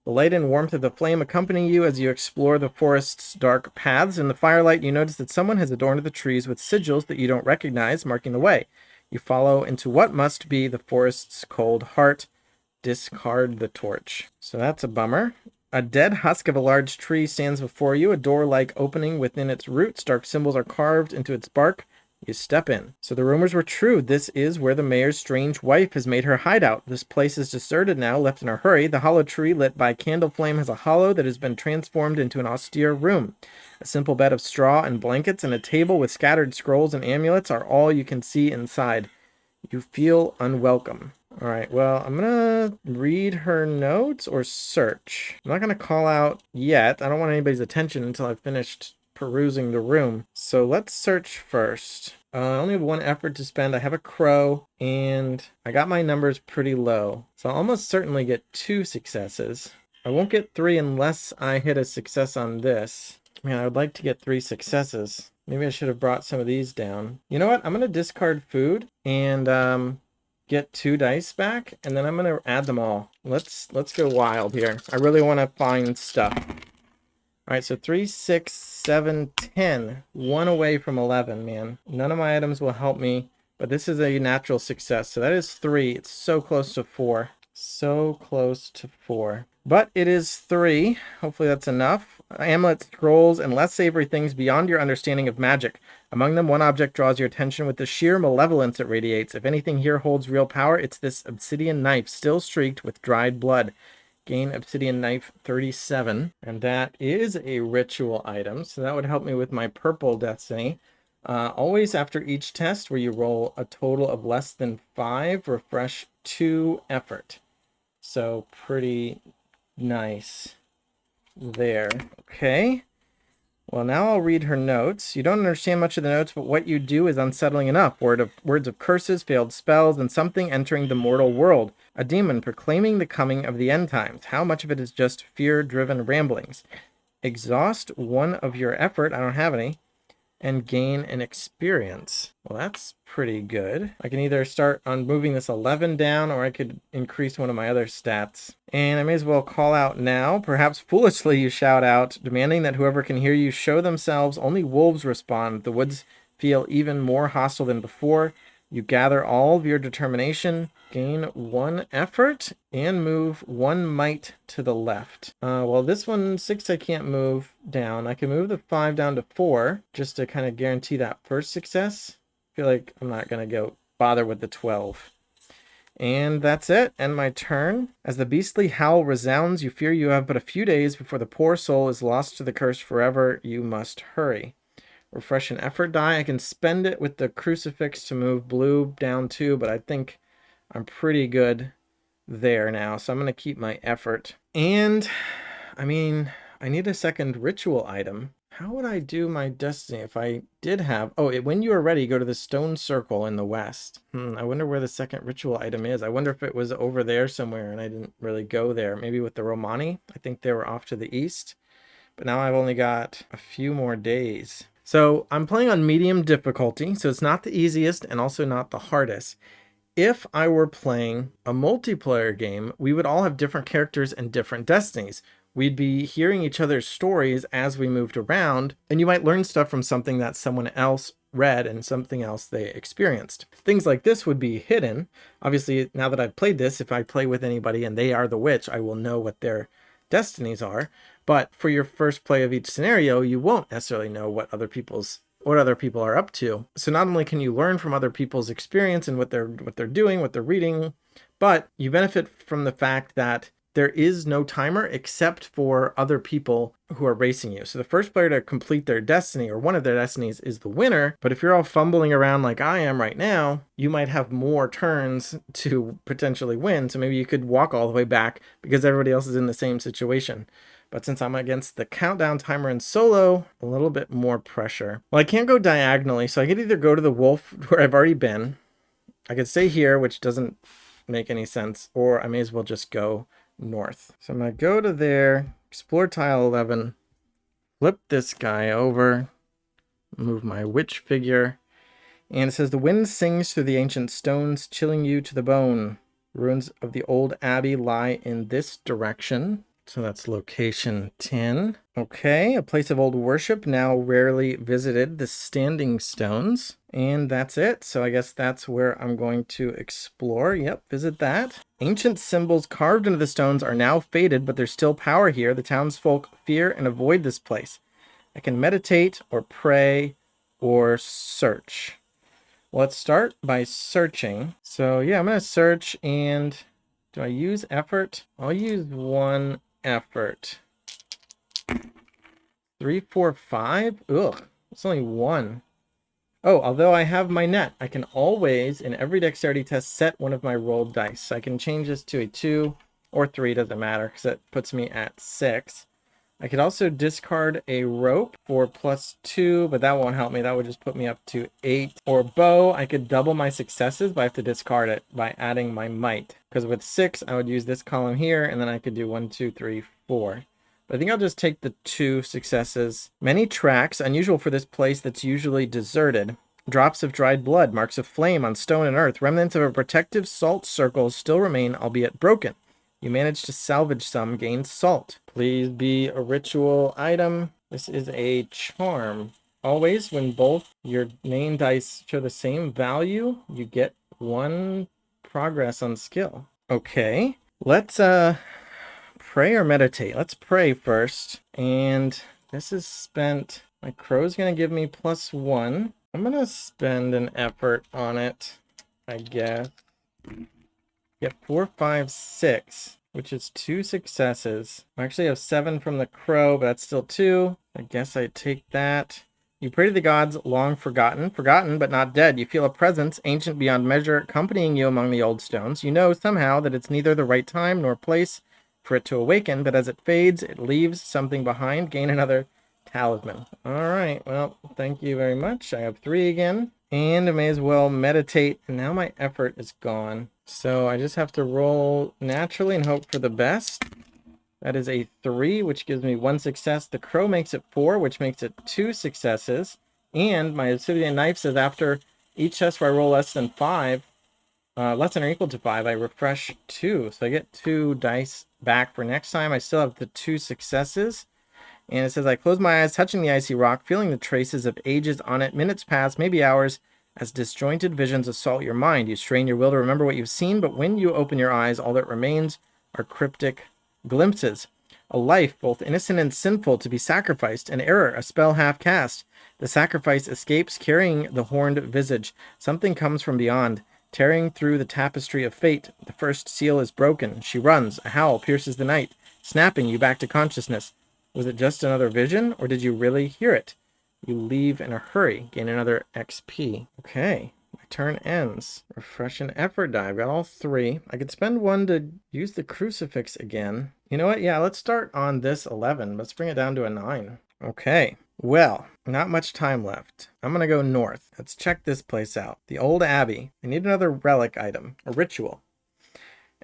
Speaker 1: The light and warmth of the flame accompany you as you explore the forest's dark paths. In the firelight, you notice that someone has adorned the trees with sigils that you don't recognize, marking the way. You follow into what must be the forest's cold heart. Discard the torch. So that's a bummer. A dead husk of a large tree stands before you, a door-like opening within its roots. Dark symbols are carved into its bark. You step in. So the rumors were true. This is where the mayor's strange wife has made her hideout. This place is deserted now, left in a hurry. The hollow tree lit by candle flame has a hollow that has been transformed into an austere room. A simple bed of straw and blankets and a table with scattered scrolls and amulets are all you can see inside. You feel unwelcome. All right, well, I'm going to read her notes or search. I'm not going to call out yet. I don't want anybody's attention until I've finished perusing the room. So let's search first. I only have 1 effort to spend. I have a crow, and I got my numbers pretty low. So I'll almost certainly get 2 successes. I won't get 3 unless I hit a success on this. Man, I would like to get 3 successes. Maybe I should have brought some of these down. You know what? I'm going to discard food and get 2 dice back, and then I'm going to add them all. Let's go wild here. I really want to find stuff. All right, so 3, 6, 7, 10. 1 away from 11, man. None of my items will help me, but this is a natural success. So that is 3. It's so close to 4. So close to 4. But it is 3. Hopefully that's enough. Amulet scrolls and less savory things beyond your understanding of magic. Among them, one object draws your attention with the sheer malevolence it radiates. If anything here holds real power, it's this obsidian knife, still streaked with dried blood. gain obsidian knife 37. And that is a ritual item. So that would help me with my purple destiny. Always after each test where you roll a total of less than 5, refresh 2 effort. So pretty nice there. Okay. Well, now I'll read her notes. You don't understand much of the notes, but what you do is unsettling enough. Words of curses, failed spells, and something entering the mortal world. A demon proclaiming the coming of the end times. How much of it is just fear-driven ramblings? Exhaust 1 of your effort. I don't have any. And gain an experience. Well, that's pretty good. I can either start on moving this 11 down, or I could increase one of my other stats. And I may as well call out now. Perhaps foolishly you shout out, demanding that whoever can hear you show themselves. Only wolves respond. The woods feel even more hostile than before. You gather all of your determination, gain 1 effort, and move 1 might to the left. Well, this one, 6 I can't move down. I can move the 5 down to 4, just to kind of guarantee that first success. I feel like I'm not going to go bother with the 12. And that's it. End my turn. As the beastly howl resounds, you fear you have but a few days before the poor soul is lost to the curse forever. You must hurry. Refresh an effort die. I can spend it with the crucifix to move blue down 2, but I think I'm pretty good there now. So I'm going to keep my effort. And, I mean, I need a second ritual item. How would I do my destiny if I did have... Oh, when you are ready, go to the stone circle in the west. I wonder where the second ritual item is. I wonder if it was over there somewhere and I didn't really go there. Maybe with the Romani. I think they were off to the east. But now I've only got a few more days. So I'm playing on medium difficulty, so it's not the easiest and also not the hardest. If I were playing a multiplayer game, we would all have different characters and different destinies. We'd be hearing each other's stories as we moved around, and you might learn stuff from something that someone else read and something else they experienced. Things like this would be hidden. Obviously, now that I've played this, if I play with anybody and they are the witch, I will know what their destinies are. But for your first play of each scenario, you won't necessarily know what other people are up to. So not only can you learn from other people's experience and what they're doing, what they're reading, but you benefit from the fact that there is no timer except for other people who are racing you. So the first player to complete their destiny or one of their destinies is the winner. But if you're all fumbling around like I am right now, you might have more turns to potentially win. So maybe you could walk all the way back because everybody else is in the same situation. But since I'm against the countdown timer in solo, a little bit more pressure. Well, I can't go diagonally, so I could either go to the wolf where I've already been. I could stay here, which doesn't make any sense, or I may as well just go north. So I'm going to go to there, explore tile 11, flip this guy over, move my witch figure, and it says, the wind sings through the ancient stones, chilling you to the bone. Ruins of the old abbey lie in this direction. So that's location 10. Okay, a place of old worship, now rarely visited, the Standing Stones. And that's it. So I guess that's where I'm going to explore. Yep, visit that. Ancient symbols carved into the stones are now faded, but there's still power here. The townsfolk fear and avoid this place. I can meditate or pray or search. Let's start by searching. So yeah, I'm going to search, and do I use effort? I'll use 1 effort. 3, 4, 5. Ugh, it's only 1. Oh, although I have my net, I can always, in every dexterity test, set one of my rolled dice. So I can change this to a 2 or 3, doesn't matter, because that puts me at 6. I could also discard a rope for +2, but that won't help me. That would just put me up to 8. Or bow, I could double my successes, but I have to discard it by adding my might. Because with 6, I would use this column here, and then I could do 1, 2, 3, 4. But I think I'll just take the 2 successes. Many tracks, unusual for this place that's usually deserted. Drops of dried blood, marks of flame on stone and earth. Remnants of a protective salt circle still remain, albeit broken. You managed to salvage some, gain salt. Please be a ritual item. This is a charm. Always, when both your main dice show the same value, you get 1 progress on skill. Okay, let's pray or meditate. Let's pray first. And this is spent. My crow's gonna give me +1. I'm gonna spend an effort on it, I guess. Get 4, 5, 6. which is 2 successes. I actually have 7 from the crow, but that's still 2. I guess I take that. You pray to the gods, long forgotten, but not dead. You feel a presence, ancient beyond measure, accompanying you among the old stones. You know somehow that it's neither the right time nor place for it to awaken, but as it fades, it leaves something behind. Gain another talisman. All right, well, thank you very much. I have 3 again, and I may as well meditate, and now my effort is gone. So I just have to roll naturally and hope for the best. That is a 3, which gives me 1 success. The crow makes it 4, which makes it 2 successes. And my obsidian knife says after each test where I roll less than 5, less than or equal to 5, I refresh 2. So I get 2 dice back for next time. I still have the 2 successes. And it says, I close my eyes, touching the icy rock, feeling the traces of ages on it. Minutes pass, maybe hours, as disjointed visions assault your mind. You strain your will to remember what you've seen, but when you open your eyes, all that remains are cryptic glimpses. A life, both innocent and sinful, to be sacrificed. An error, a spell half cast. The sacrifice escapes, carrying the horned visage. Something comes from beyond, tearing through the tapestry of fate. The first seal is broken. She runs. A howl pierces the night, snapping you back to consciousness. Was it just another vision, or did you really hear it? You leave in a hurry. Gain another XP. Okay. My turn ends. Refresh and effort die. I've got all 3. I could spend 1 to use the crucifix again. You know what? Yeah, let's start on this 11. Let's bring it down to a 9. Okay. Well, not much time left. I'm going to go north. Let's check this place out. The old abbey. I need another relic item. A ritual.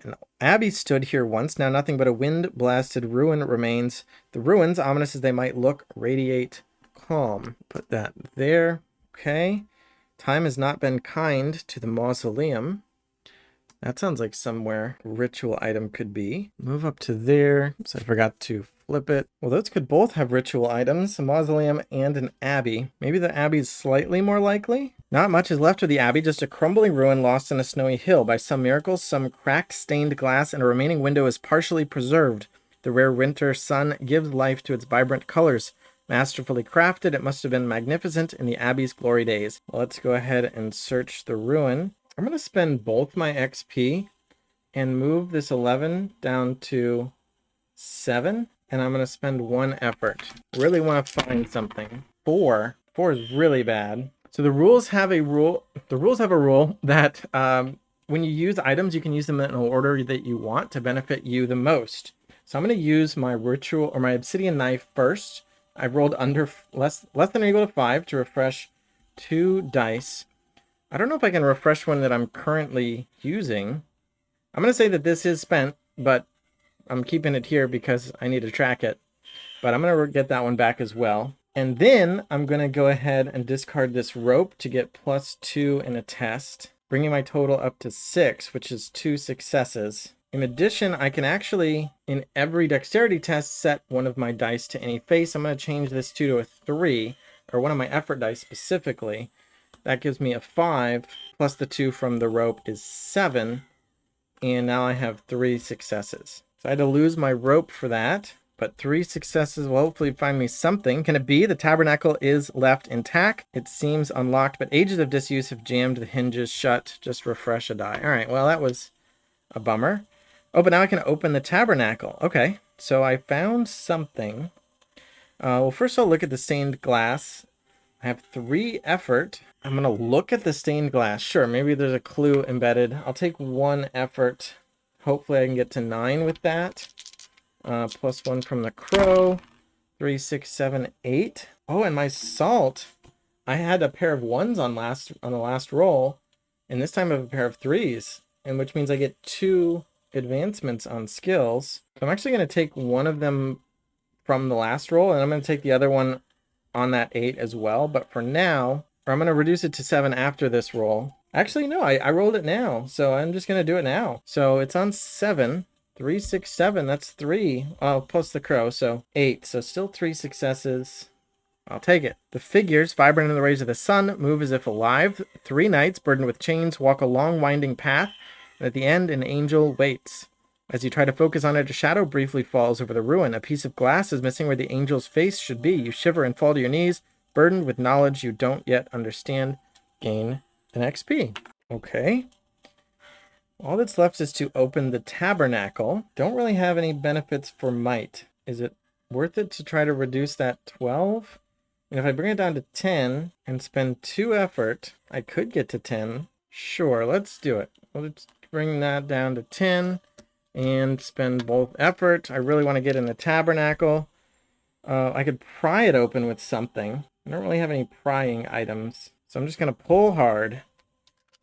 Speaker 1: An abbey stood here once. Now nothing but a wind-blasted ruin remains. The ruins, ominous as they might look, radiate calm. Put that there. Okay. Time has not been kind to the mausoleum. That sounds like somewhere a ritual item could be. Move up to there. So I forgot to flip it. Well, those could both have ritual items, a mausoleum and an abbey. Maybe the abbey's slightly more likely? Not much is left of the abbey, just a crumbling ruin lost in a snowy hill. By some miracle, some cracked stained glass and a remaining window is partially preserved. The rare winter sun gives life to its vibrant colors. Masterfully crafted, it must have been magnificent in the abbey's glory days. Well, let's go ahead and search the ruin. I'm going to spend both my XP and move this 11 down to 7. And I'm going to spend 1 effort. Really want to find something. 4. 4 is really bad. So the rules have a rule. The rules have a rule that when you use items, you can use them in an order that you want to benefit you the most. So I'm going to use my ritual or my obsidian knife first. I've rolled under less than or equal to 5 to refresh 2 dice. I don't know if I can refresh one that I'm currently using. I'm going to say that this is spent, but I'm keeping it here because I need to track it. But I'm going to get that one back as well. And then I'm going to go ahead and discard this rope to get +2 in a test, bringing my total up to 6, which is 2 successes. In addition, I can actually, in every dexterity test, set one of my dice to any face. I'm going to change this 2 to a 3, or one of my effort dice specifically. That gives me a 5, plus the 2 from the rope is 7, and now I have 3 successes. So I had to lose my rope for that, but 3 successes will hopefully find me something. Can it be? The tabernacle is left intact. It seems unlocked, but ages of disuse have jammed the hinges shut. Just refresh a die. All right, well, that was a bummer. Oh, but now I can open the tabernacle. Okay, so I found something. Well, first I'll look at the stained glass. I have 3 effort. I'm going to look at the stained glass. Sure, maybe there's a clue embedded. I'll take 1 effort. Hopefully I can get to 9 with that. +1 from the crow. 3, 6, 7, 8. Oh, and my salt. I had a pair of 1s on the last roll, and this time I have a pair of 3s, and which means I get 2 advancements on skills. So I'm actually going to take one of them from the last roll, and I'm going to take the other one on that 8 as well. But for now, or I'm going to reduce it to 7 after this roll. Actually, no, I rolled it now, so I'm just going to do it now. So it's on 7. 3, 6, 7, that's 3. Oh, plus the crow, so 8. So still 3 successes. I'll take it. The figures, vibrant in the rays of the sun, move as if alive. 3 knights, burdened with chains, walk a long winding path, and at the end, an angel waits. As you try to focus on it, a shadow briefly falls over the ruin. A piece of glass is missing where the angel's face should be. You shiver and fall to your knees, burdened with knowledge you don't yet understand. Gain an XP. Okay. All that's left is to open the tabernacle. Don't really have any benefits for might. Is it worth it to try to reduce that 12? And if I bring it down to 10 and spend 2 effort, I could get to 10. Sure, let's do it. Let's bring that down to 10 and spend both effort. I really want to get in the tabernacle. I could pry it open with something. I don't really have any prying items. So I'm just going to pull hard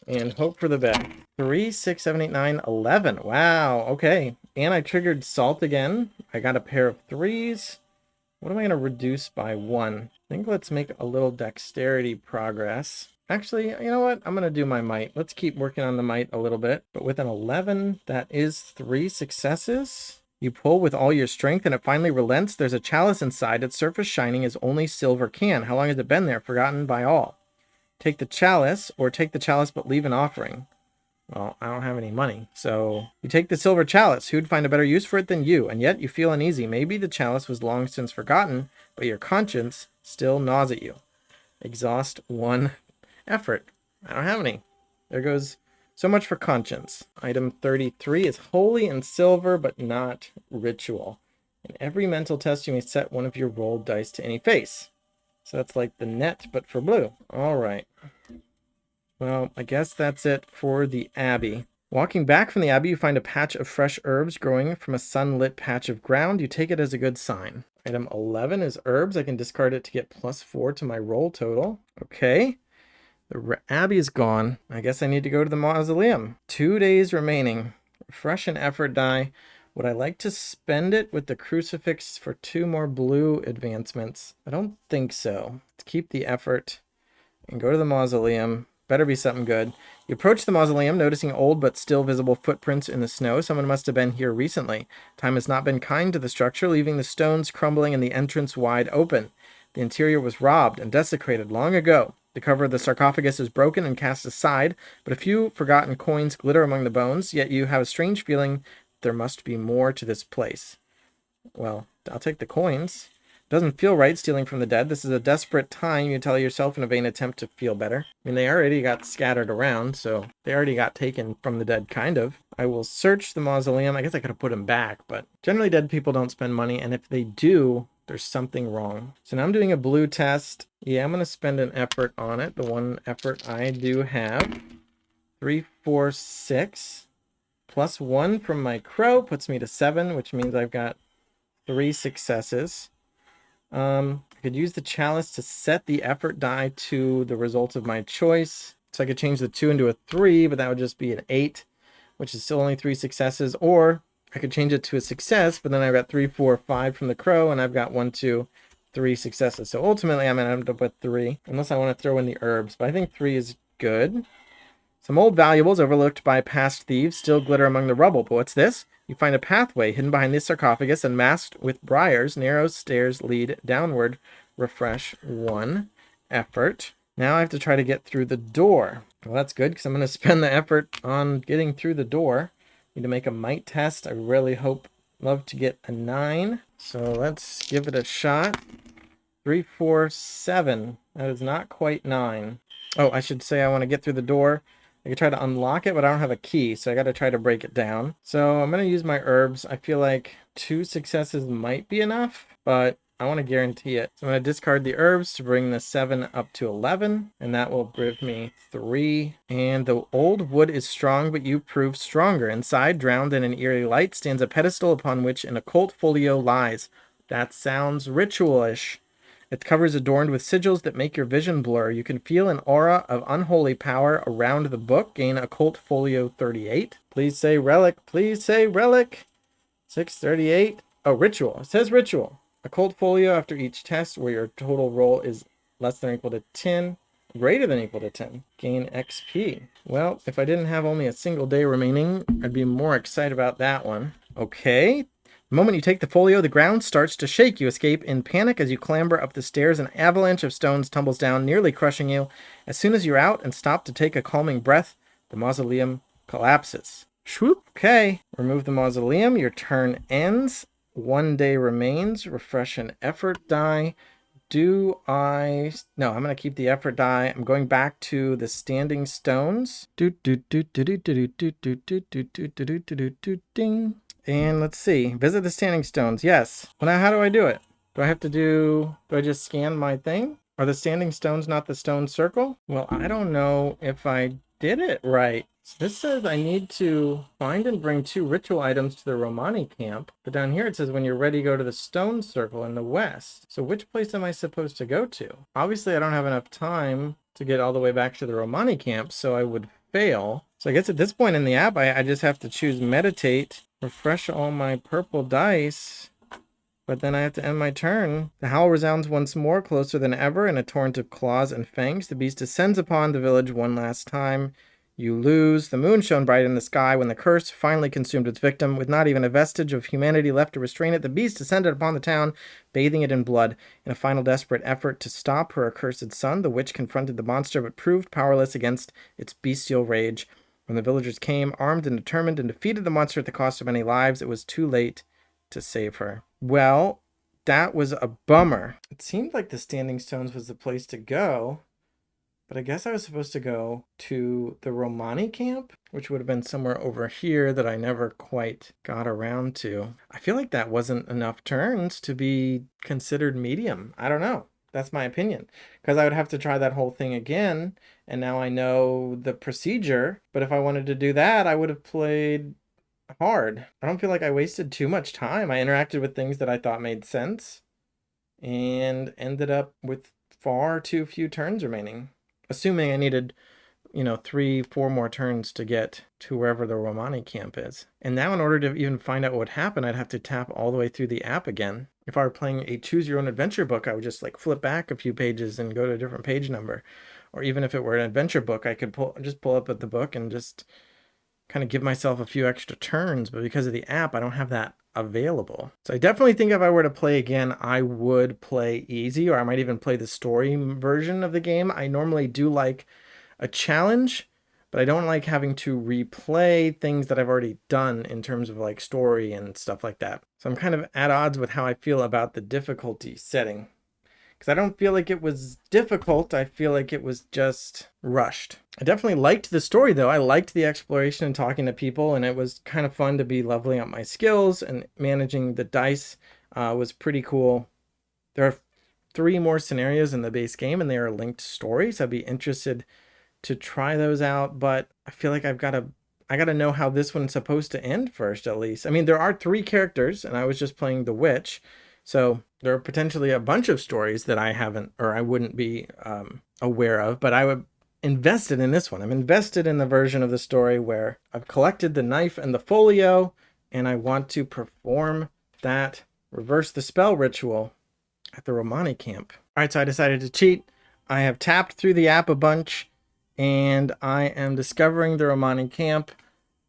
Speaker 1: and hope for the best. 3, 6, 7, 8, 9, 11. Wow, okay. And I triggered salt again. I got a pair of 3s. What am I going to reduce by 1? I think let's make a little dexterity progress. Actually, you know what? I'm going to do my might. Let's keep working on the might a little bit. But with an 11, that is 3 successes. You pull with all your strength and it finally relents. There's a chalice inside. Its surface shining as only silver can. How long has it been there? Forgotten by all. Take the chalice, or take the chalice but leave an offering. Well, I don't have any money. So you take the silver chalice. Who'd find a better use for it than you? And yet you feel uneasy. Maybe the chalice was long since forgotten, but your conscience still gnaws at you. Exhaust 1 effort. I don't have any. There goes so much for conscience. Item 33 is holy and silver, but not ritual. In every mental test, you may set one of your rolled dice to any face. So that's like the net, but for blue. All right. Well, I guess that's it for the Abbey. Walking back from the Abbey, you find a patch of fresh herbs growing from a sunlit patch of ground. You take it as a good sign. Item 11 is herbs. I can discard it to get +4 to my roll total. Okay. The Abbey is gone. I guess I need to go to the mausoleum. 2 days remaining. Refresh an effort die. Would I like to spend it with the crucifix for 2 more blue advancements? I don't think so. Let's keep the effort and go to the mausoleum. Better be something good. You approach the mausoleum, noticing old but still visible footprints in the snow. Someone must have been here recently. Time has not been kind to the structure, leaving the stones crumbling and the entrance wide open. The interior was robbed and desecrated long ago. The cover of the sarcophagus is broken and cast aside, but a few forgotten coins glitter among the bones, yet you have a strange feeling there must be more to this place. Well, I'll take the coins. Doesn't feel right stealing from the dead. This is a desperate time, you tell yourself in a vain attempt to feel better. I mean, they already got scattered around, so they already got taken from the dead, kind of. I will search the mausoleum. I guess I could have put them back, but generally dead people don't spend money, and if they do, there's something wrong. So now I'm doing a blue test. Yeah, I'm going to spend an effort on it. The 1 effort I do have. 3, 4, 6. +1 from my crow puts me to 7, which means I've got 3 successes. I could use the chalice to set the effort die to the result of my choice. So I could change the 2 into a 3, but that would just be an 8, which is still only 3 successes. Or I could change it to a success, but then I've got 3, 4, 5 from the crow, and I've got 1, 2, 3 successes. So ultimately, I'm going to end up with 3, unless I want to throw in the herbs. But I think 3 is good. Some old valuables overlooked by past thieves still glitter among the rubble. But what's this? You find a pathway hidden behind this sarcophagus and masked with briars. Narrow stairs lead downward. Refresh 1 effort. Now I have to try to get through the door. Well, that's good because I'm going to spend the effort on getting through the door. Need to make a might test. I really love to get a 9. So let's give it a shot. 3, 4, 7. That is not quite 9. Oh, I should say I want to get through the door. I could try to unlock it, but I don't have a key, so I got to try to break it down. So I'm going to use my herbs. I feel like 2 successes might be enough, but I want to guarantee it. So I'm going to discard the herbs to bring the 7 up to 11, and that will give me 3. And the old wood is strong, but you prove stronger. Inside, drowned in an eerie light, stands a pedestal upon which an occult folio lies. That sounds ritualish. Its cover is adorned with sigils that make your vision blur. You can feel an aura of unholy power around the book. Gain Occult Folio 38. Please say relic. Please say relic. 638. Oh, ritual. It says ritual. Occult Folio after each test where your total roll is less than or equal to 10. Greater than or equal to 10. Gain XP. Well, if I didn't have only a single day remaining, I'd be more excited about that one. Okay. The moment you take the folio, the ground starts to shake. You escape in panic as you clamber up the stairs. An avalanche of stones tumbles down, nearly crushing you. As soon as you're out and stop to take a calming breath, the mausoleum collapses. Shwoop. Okay. Remove the mausoleum. Your turn ends. 1 day remains. Refresh an effort die. do I... No, I'm going to keep the effort die. I'm going back to the standing stones. Ding. And let's see. Visit the standing stones. Yes. Well, now how do I do it? Do I have to do... Do I just scan my thing? Are the standing stones not the stone circle? Well, I don't know if I did it right. So this says I need to find and bring 2 ritual items to the Romani camp. But down here it says when you're ready, go to the stone circle in the west. So which place am I supposed to go to? Obviously, I don't have enough time to get all the way back to the Romani camp, so I would fail. So I guess at this point in the app, I just have to choose meditate, refresh all my purple dice. But then I have to end my turn. The howl resounds once more, closer than ever, in a torrent of claws and fangs. The beast descends upon the village one last time. You lose. The moon shone bright in the sky when the curse finally consumed its victim. With not even a vestige of humanity left to restrain it, the beast descended upon the town, bathing it in blood. In a final desperate effort to stop her accursed son, the witch confronted the monster but proved powerless against its bestial rage. When the villagers came, armed and determined, and defeated the monster at the cost of many lives, it was too late to save her. Well, that was a bummer. It seemed like the Standing Stones was the place to go, but I guess I was supposed to go to the Romani camp, which would have been somewhere over here that I never quite got around to. I feel like that wasn't enough turns to be considered medium. I don't know. That's my opinion, because I would have to try that whole thing again, and now I know the procedure, but if I wanted to do that, I would have played hard. I don't feel like I wasted too much time. I interacted with things that I thought made sense and ended up with far too few turns remaining. Assuming I needed, 3-4 more turns to get to wherever the Romani camp is. And now in order to even find out what would happen, I'd have to tap all the way through the app again. If I were playing a choose your own adventure book, I would just flip back a few pages and go to a different page number. Or even if it were an adventure book, I could pull up at the book and just kind of give myself a few extra turns, but because of the app, I don't have that available. So I definitely think if I were to play again, I would play easy, or I might even play the story version of the game. I normally do like a challenge, but I don't like having to replay things that I've already done in terms of story and stuff like that. So I'm kind of at odds with how I feel about the difficulty setting. Because I don't feel like it was difficult. I feel like it was just rushed. I definitely liked the story, though. I liked the exploration and talking to people, and it was kind of fun to be leveling up my skills, and managing the dice was pretty cool. There are 3 more scenarios in the base game, and they are linked stories. I'd be interested to try those out, but I feel like I gotta know how this one's supposed to end first, at least. I mean, there are 3 characters, and I was just playing the witch. So there are potentially a bunch of stories that I haven't, or I wouldn't be aware of, but I would invested in this one. I'm invested in the version of the story where I've collected the knife and the folio, and I want to perform that reverse the spell ritual at the Romani camp. All right, so I decided to cheat. I have tapped through the app a bunch, and I am discovering the Romani camp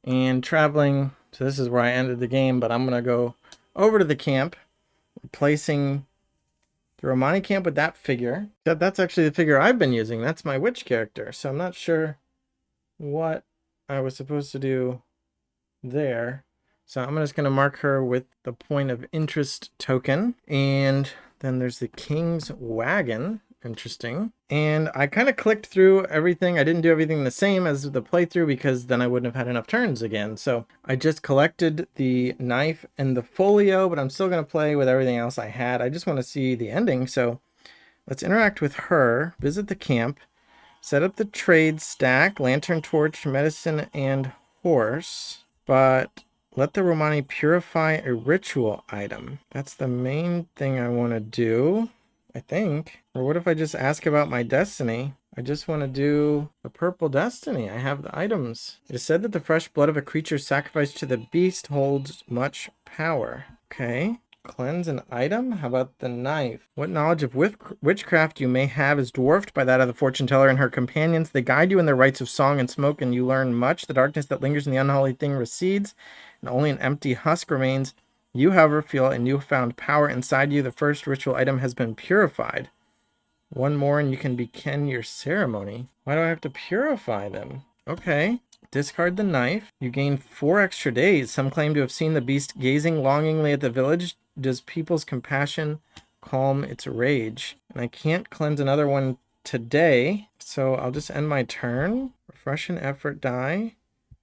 Speaker 1: and traveling. So this is where I ended the game, but I'm going to go over to the camp, replacing the Romani camp with that figure. That's actually the figure I've been using. That's my witch character. So I'm not sure what I was supposed to do there. So I'm just going to mark her with the point of interest token. And then there's the king's wagon. Interesting. And I kind of clicked through everything. I didn't do everything the same as the playthrough because then I wouldn't have had enough turns again. So I just collected the knife and the folio, but I'm still going to play with everything else I had. I just want to see the ending. So let's interact with her, visit the camp, set up the trade stack, lantern, torch, medicine, and horse. But let the Romani purify a ritual item. That's the main thing I want to do, I think. Or what if I just ask about my destiny? I just want to do a purple destiny. I have the items. It is said that the fresh blood of a creature sacrificed to the beast holds much power. Okay. Cleanse an item? How about the knife? What knowledge of witchcraft you may have is dwarfed by that of the fortune teller and her companions. They guide you in the rites of song and smoke, and you learn much. The darkness that lingers in the unholy thing recedes, and only an empty husk remains. You, however, feel a newfound power inside you. The first ritual item has been purified. 1 more and you can begin your ceremony. Why do I have to purify them? Okay. Discard the knife. You gain 4 extra days. Some claim to have seen the beast gazing longingly at the village. Does people's compassion calm its rage. And I can't cleanse another one today, so I'll just end my turn. Refresh an effort die.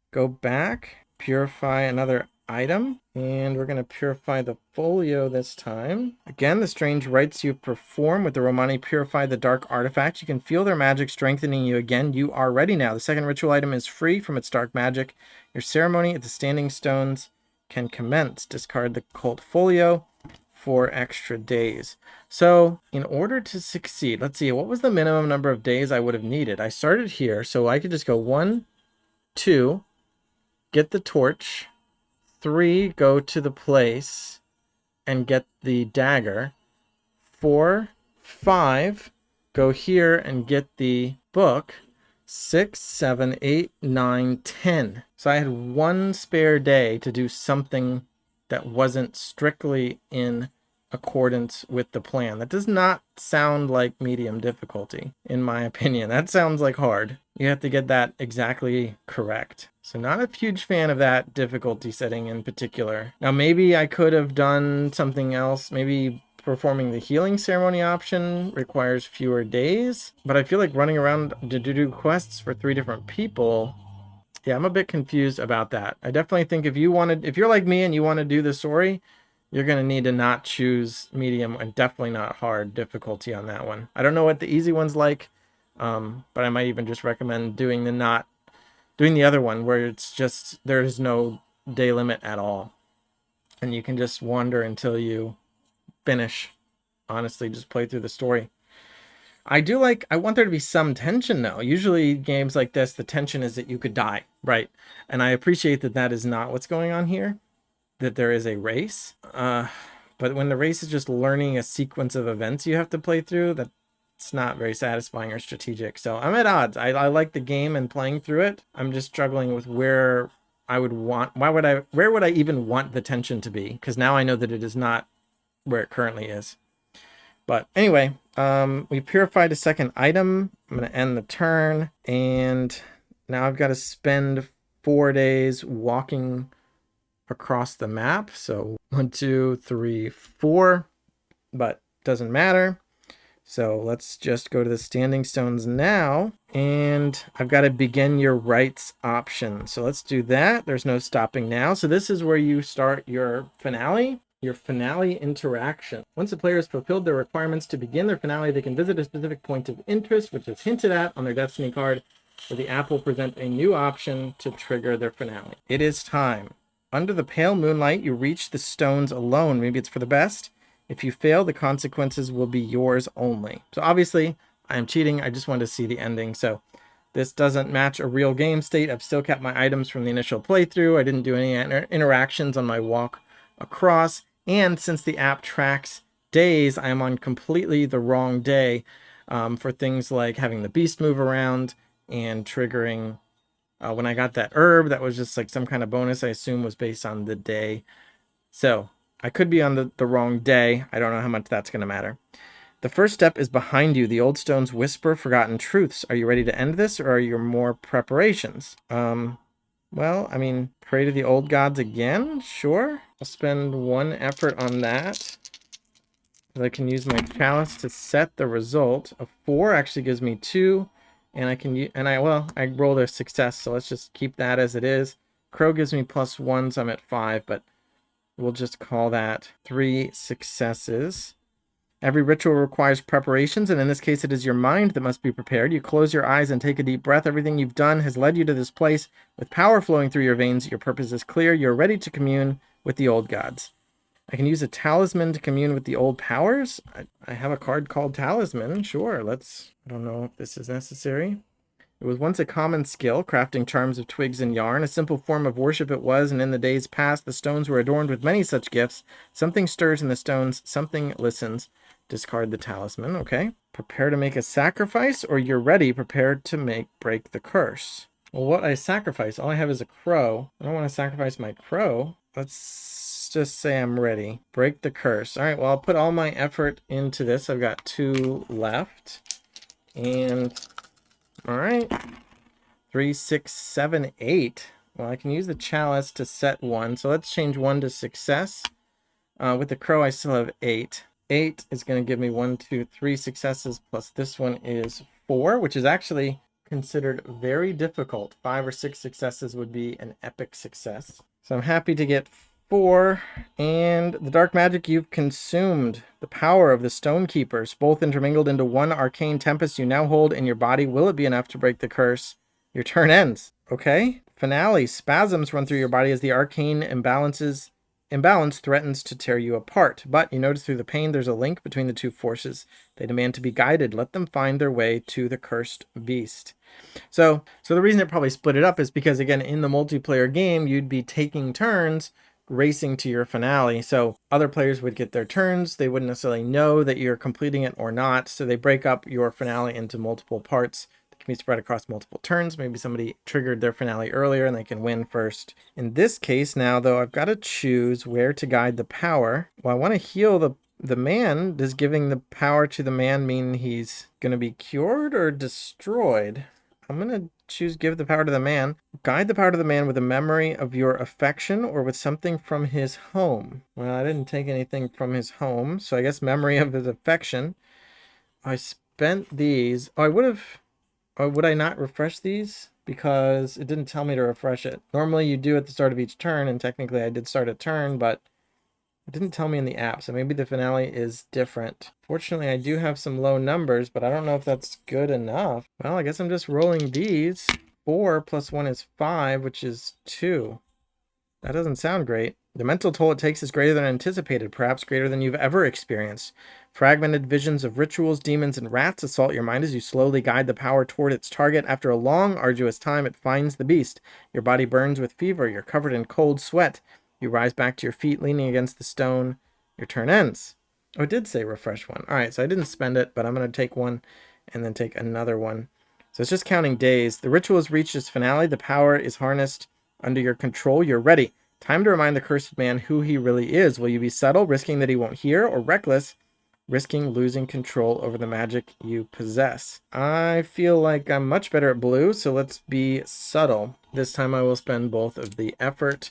Speaker 1: Go back. Purify another item. And we're going to purify the folio this time. Again, the strange rites you perform with the Romani purify the dark artifact. You can feel their magic strengthening you again. You are ready now. The second ritual item is free from its dark magic. Your ceremony at the standing stones can commence. Discard the cult folio for extra days. So in order to succeed, let's see, what was the minimum number of days I would have needed? I started here, so I could just go 1, 2, get the torch, 3, go to the place and get the dagger, 4, 5, go here and get the book, 6, 7, 8, 9, 10. So I had 1 spare day to do something that wasn't strictly in accordance with the plan. That does not sound like medium difficulty, in my opinion. That sounds like hard. You have to get that exactly correct. So not a huge fan of that difficulty setting in particular. Now maybe I could have done something else. Maybe performing the healing ceremony option requires fewer days, but I feel like running around to do quests for 3 different people, yeah, I'm a bit confused about that. I definitely think if you're like me and you want to do the story, you're going to need to not choose medium and definitely not hard difficulty on that one. I don't know what the easy one's like, but I might even just recommend doing the other one where it's just, there's no day limit at all. And you can just wander until you finish. Honestly, just play through the story. I want there to be some tension though. Usually games like this, the tension is that you could die, right? And I appreciate that that is not what's going on here, that there is a race. But when the race is just learning a sequence of events you have to play through, that's not very satisfying or strategic. So I'm at odds. I like the game and playing through it. I'm just struggling with where would I even want the tension to be? Because now I know that it is not where it currently is. But anyway, we purified a second item. I'm going to end the turn. And now I've got to spend 4 days walking across the map. So 1, 2, 3, 4. But doesn't matter. So let's just go to the standing stones now. And I've got to begin your rites option. So let's do that. There's no stopping now. So this is where you start your finale. Your finale interaction. Once a player has fulfilled their requirements to begin their finale, they can visit a specific point of interest, which is hinted at on their destiny card, where the app will present a new option to trigger their finale. It is time. Under the pale moonlight, you reach the stones alone. Maybe it's for the best. If you fail, the consequences will be yours only. So obviously, I am cheating. I just wanted to see the ending. So this doesn't match a real game state. I've still kept my items from the initial playthrough. I didn't do any interactions on my walk across. And since the app tracks days, I am on completely the wrong day for things like having the beast move around and triggering. When I got that herb, that was just like some kind of bonus, I assume was based on the day. So I could be on the wrong day. I don't know how much that's going to matter. The first step is behind you. The old stones whisper forgotten truths. Are you ready to end this, or are your more preparations? Well, I mean, pray to the old gods again? Sure. I'll spend 1 effort on that. I can use my chalice to set the result. A 4 actually gives me 2. And I rolled a success, so let's just keep that as it is. Crow gives me +1, so I'm at 5, but we'll just call that 3 successes. Every ritual requires preparations, and in this case, it is your mind that must be prepared. You close your eyes and take a deep breath. Everything you've done has led you to this place. With power flowing through your veins, your purpose is clear. You're ready to commune with the old gods. I can use a talisman to commune with the old powers. I have a card called Talisman. Sure, I don't know if this is necessary. It was once a common skill, crafting charms of twigs and yarn. A simple form of worship it was, and in the days past, the stones were adorned with many such gifts. Something stirs in the stones, something listens. Discard the talisman, okay. Prepare to make a sacrifice, or you're ready, prepared to break the curse. Well, what I sacrifice, all I have is a crow. I don't want to sacrifice my crow. Let's just say I'm ready. Break the curse. All right, well, I'll put all my effort into this. I've got 2 left. And, all right. 3, 6, 7, 8. Well, I can use the chalice to set 1. So let's change 1 to success. With the crow, I still have 8. 8 is going to give me 1, 2, 3 successes, plus this one is 4, which is actually considered very difficult. 5 or 6 successes would be an epic success. So I'm happy to get 4. And the dark magic you've consumed. The power of the Stone Keepers, both intermingled into one arcane tempest you now hold in your body. Will it be enough to break the curse? Your turn ends. Okay. Finale. Spasms run through your body as the arcane imbalance threatens to tear you apart. But you notice through the pain there's a link between the two forces. They demand to be guided. Let them find their way to the cursed beast. So the reason it probably split it up is because, again, in the multiplayer game, you'd be taking turns racing to your finale. So other players would get their turns. They wouldn't necessarily know that you're completing it or not. So they break up your finale into multiple parts that can be spread across multiple turns. Maybe somebody triggered their finale earlier and they can win first. In this case now, though, I've got to choose where to guide the power. Well, I want to heal the man. Does giving the power to the man mean he's going to be cured or destroyed? I'm going to choose give the power to the man. Guide the power to the man with a memory of your affection or with something from his home. Well, I didn't take anything from his home, so I guess memory of his affection. I spent these. Oh, I would have. Or would I not refresh these? Because it didn't tell me to refresh it. Normally you do at the start of each turn, and technically I did start a turn, but it didn't tell me in the app, so maybe the finale is different. Fortunately, I do have some low numbers, but I don't know if that's good enough. Well, I guess I'm just rolling these. 4 plus 1 is 5, which is 2. That doesn't sound great. The mental toll it takes is greater than anticipated, perhaps greater than you've ever experienced. Fragmented visions of rituals, demons, and rats assault your mind as you slowly guide the power toward its target. After a long, arduous time, it finds the beast. Your body burns with fever. You're covered in cold sweat. You rise back to your feet, leaning against the stone. Your turn ends. Oh, it did say refresh one. All right, so I didn't spend it, but I'm going to take one and then take another one. So it's just counting days. The ritual has reached its finale. The power is harnessed under your control. You're ready. Time to remind the cursed man who he really is. Will you be subtle, risking that he won't hear, or reckless, risking losing control over the magic you possess? I feel like I'm much better at blue, so let's be subtle. This time I will spend both of the effort.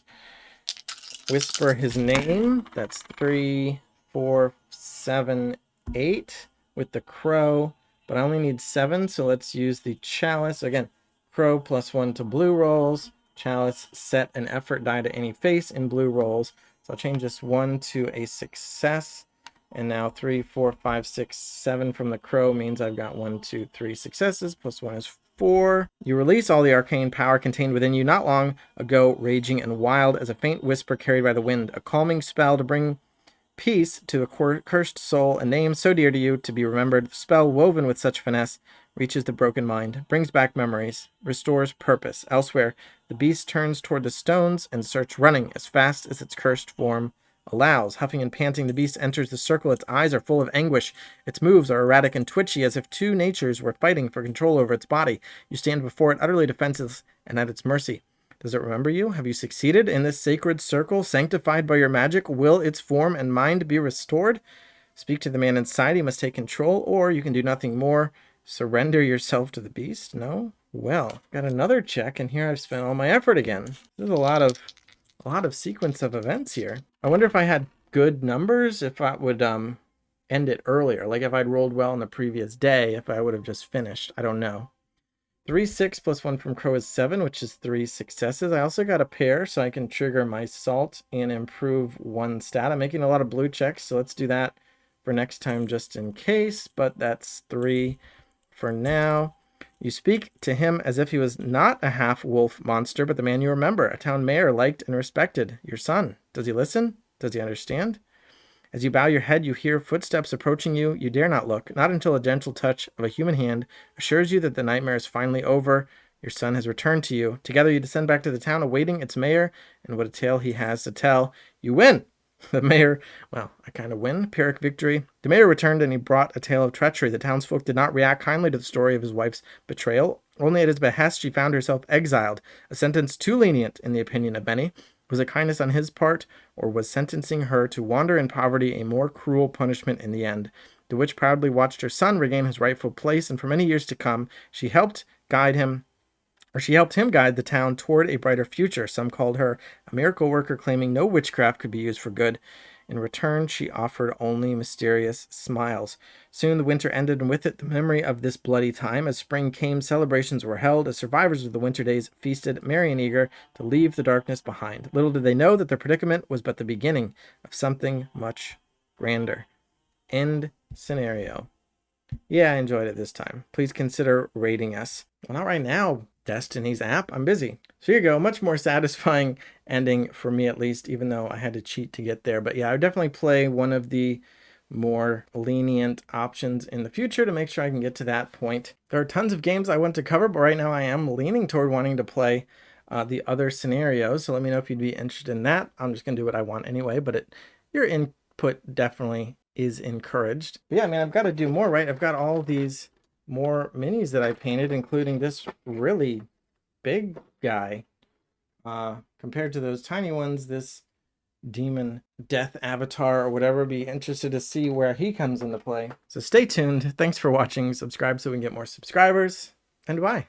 Speaker 1: Whisper his name. That's 3, 4, 7, 8 with the crow, but I only need 7, so let's use the chalice. Again, crow plus 1 to blue rolls. Chalice, set an effort die to any face in blue rolls. So I'll change this 1 to a success. And now 3, 4, 5, 6, 7 from the crow means I've got 1, 2, 3 successes. Plus 1 is 4. You release all the arcane power contained within you not long ago, raging and wild as a faint whisper carried by the wind. A calming spell to bring peace to a cursed soul, a name so dear to you to be remembered. The spell woven with such finesse reaches the broken mind, brings back memories, restores purpose. Elsewhere, the beast turns toward the stones and starts running as fast as its cursed form allows. Huffing and panting, the beast enters the circle. Its eyes are full of anguish. Its moves are erratic and twitchy, as if two natures were fighting for control over its body. You stand before it, utterly defenseless and at its mercy. Does it remember you? Have you succeeded in this sacred circle, sanctified by your magic? Will its form and mind be restored? Speak to the man inside. He must take control, or you can do nothing more. Surrender yourself to the beast? No? Well, got another check, and here I've spent all my effort again. There's a lot of sequence of events here. I wonder if I had good numbers, if I would end it earlier. Like if I'd rolled well on the previous day, if I would have just finished. I don't know. 3, 6 plus 1 from crow is 7, which is 3 successes. I also got a pair, so I can trigger my salt and improve 1 stat. I'm making a lot of blue checks, so let's do that for next time just in case. But that's 3 for now. You speak to him as if he was not a half-wolf monster, but the man you remember, a town mayor liked and respected, your son. Does he listen? Does he understand? As you bow your head, you hear footsteps approaching you. You dare not look, not until a gentle touch of a human hand assures you that the nightmare is finally over. Your son has returned to you. Together you descend back to the town, awaiting its mayor and what a tale he has to tell. You win! The mayor, well, I kind of win. Pyrrhic victory. The mayor returned and he brought a tale of treachery. The townsfolk did not react kindly to the story of his wife's betrayal. Only at his behest she found herself exiled, a sentence too lenient in the opinion of many. Was it kindness on his part, or was sentencing her to wander in poverty a more cruel punishment in the end? The witch proudly watched her son regain his rightful place, and for many years to come, she helped him guide the town toward a brighter future. Some called her a miracle worker, claiming no witchcraft could be used for good. In return, she offered only mysterious smiles. Soon the winter ended, and with it the memory of this bloody time. As spring came, celebrations were held as survivors of the winter days feasted, merry and eager to leave the darkness behind. Little did they know that their predicament was but the beginning of something much grander. End scenario. Yeah, I enjoyed it this time. Please consider rating us. Well, not right now, Destinies app. I'm busy. So here you go. Much more satisfying ending for me, at least, even though I had to cheat to get there. But yeah, I would definitely play one of the more lenient options in the future to make sure I can get to that point. There are tons of games I want to cover, but right now I am leaning toward wanting to play the other scenarios. So let me know if you'd be interested in that. I'm just going to do what I want anyway, but your input definitely is encouraged. But yeah, I mean, I've got to do more, right? I've got all these more minis that I painted, including this really big guy. Compared to those tiny ones, this demon death avatar or whatever, be interested to see where he comes into play. So stay tuned. Thanks for watching. Subscribe so we can get more subscribers, and bye.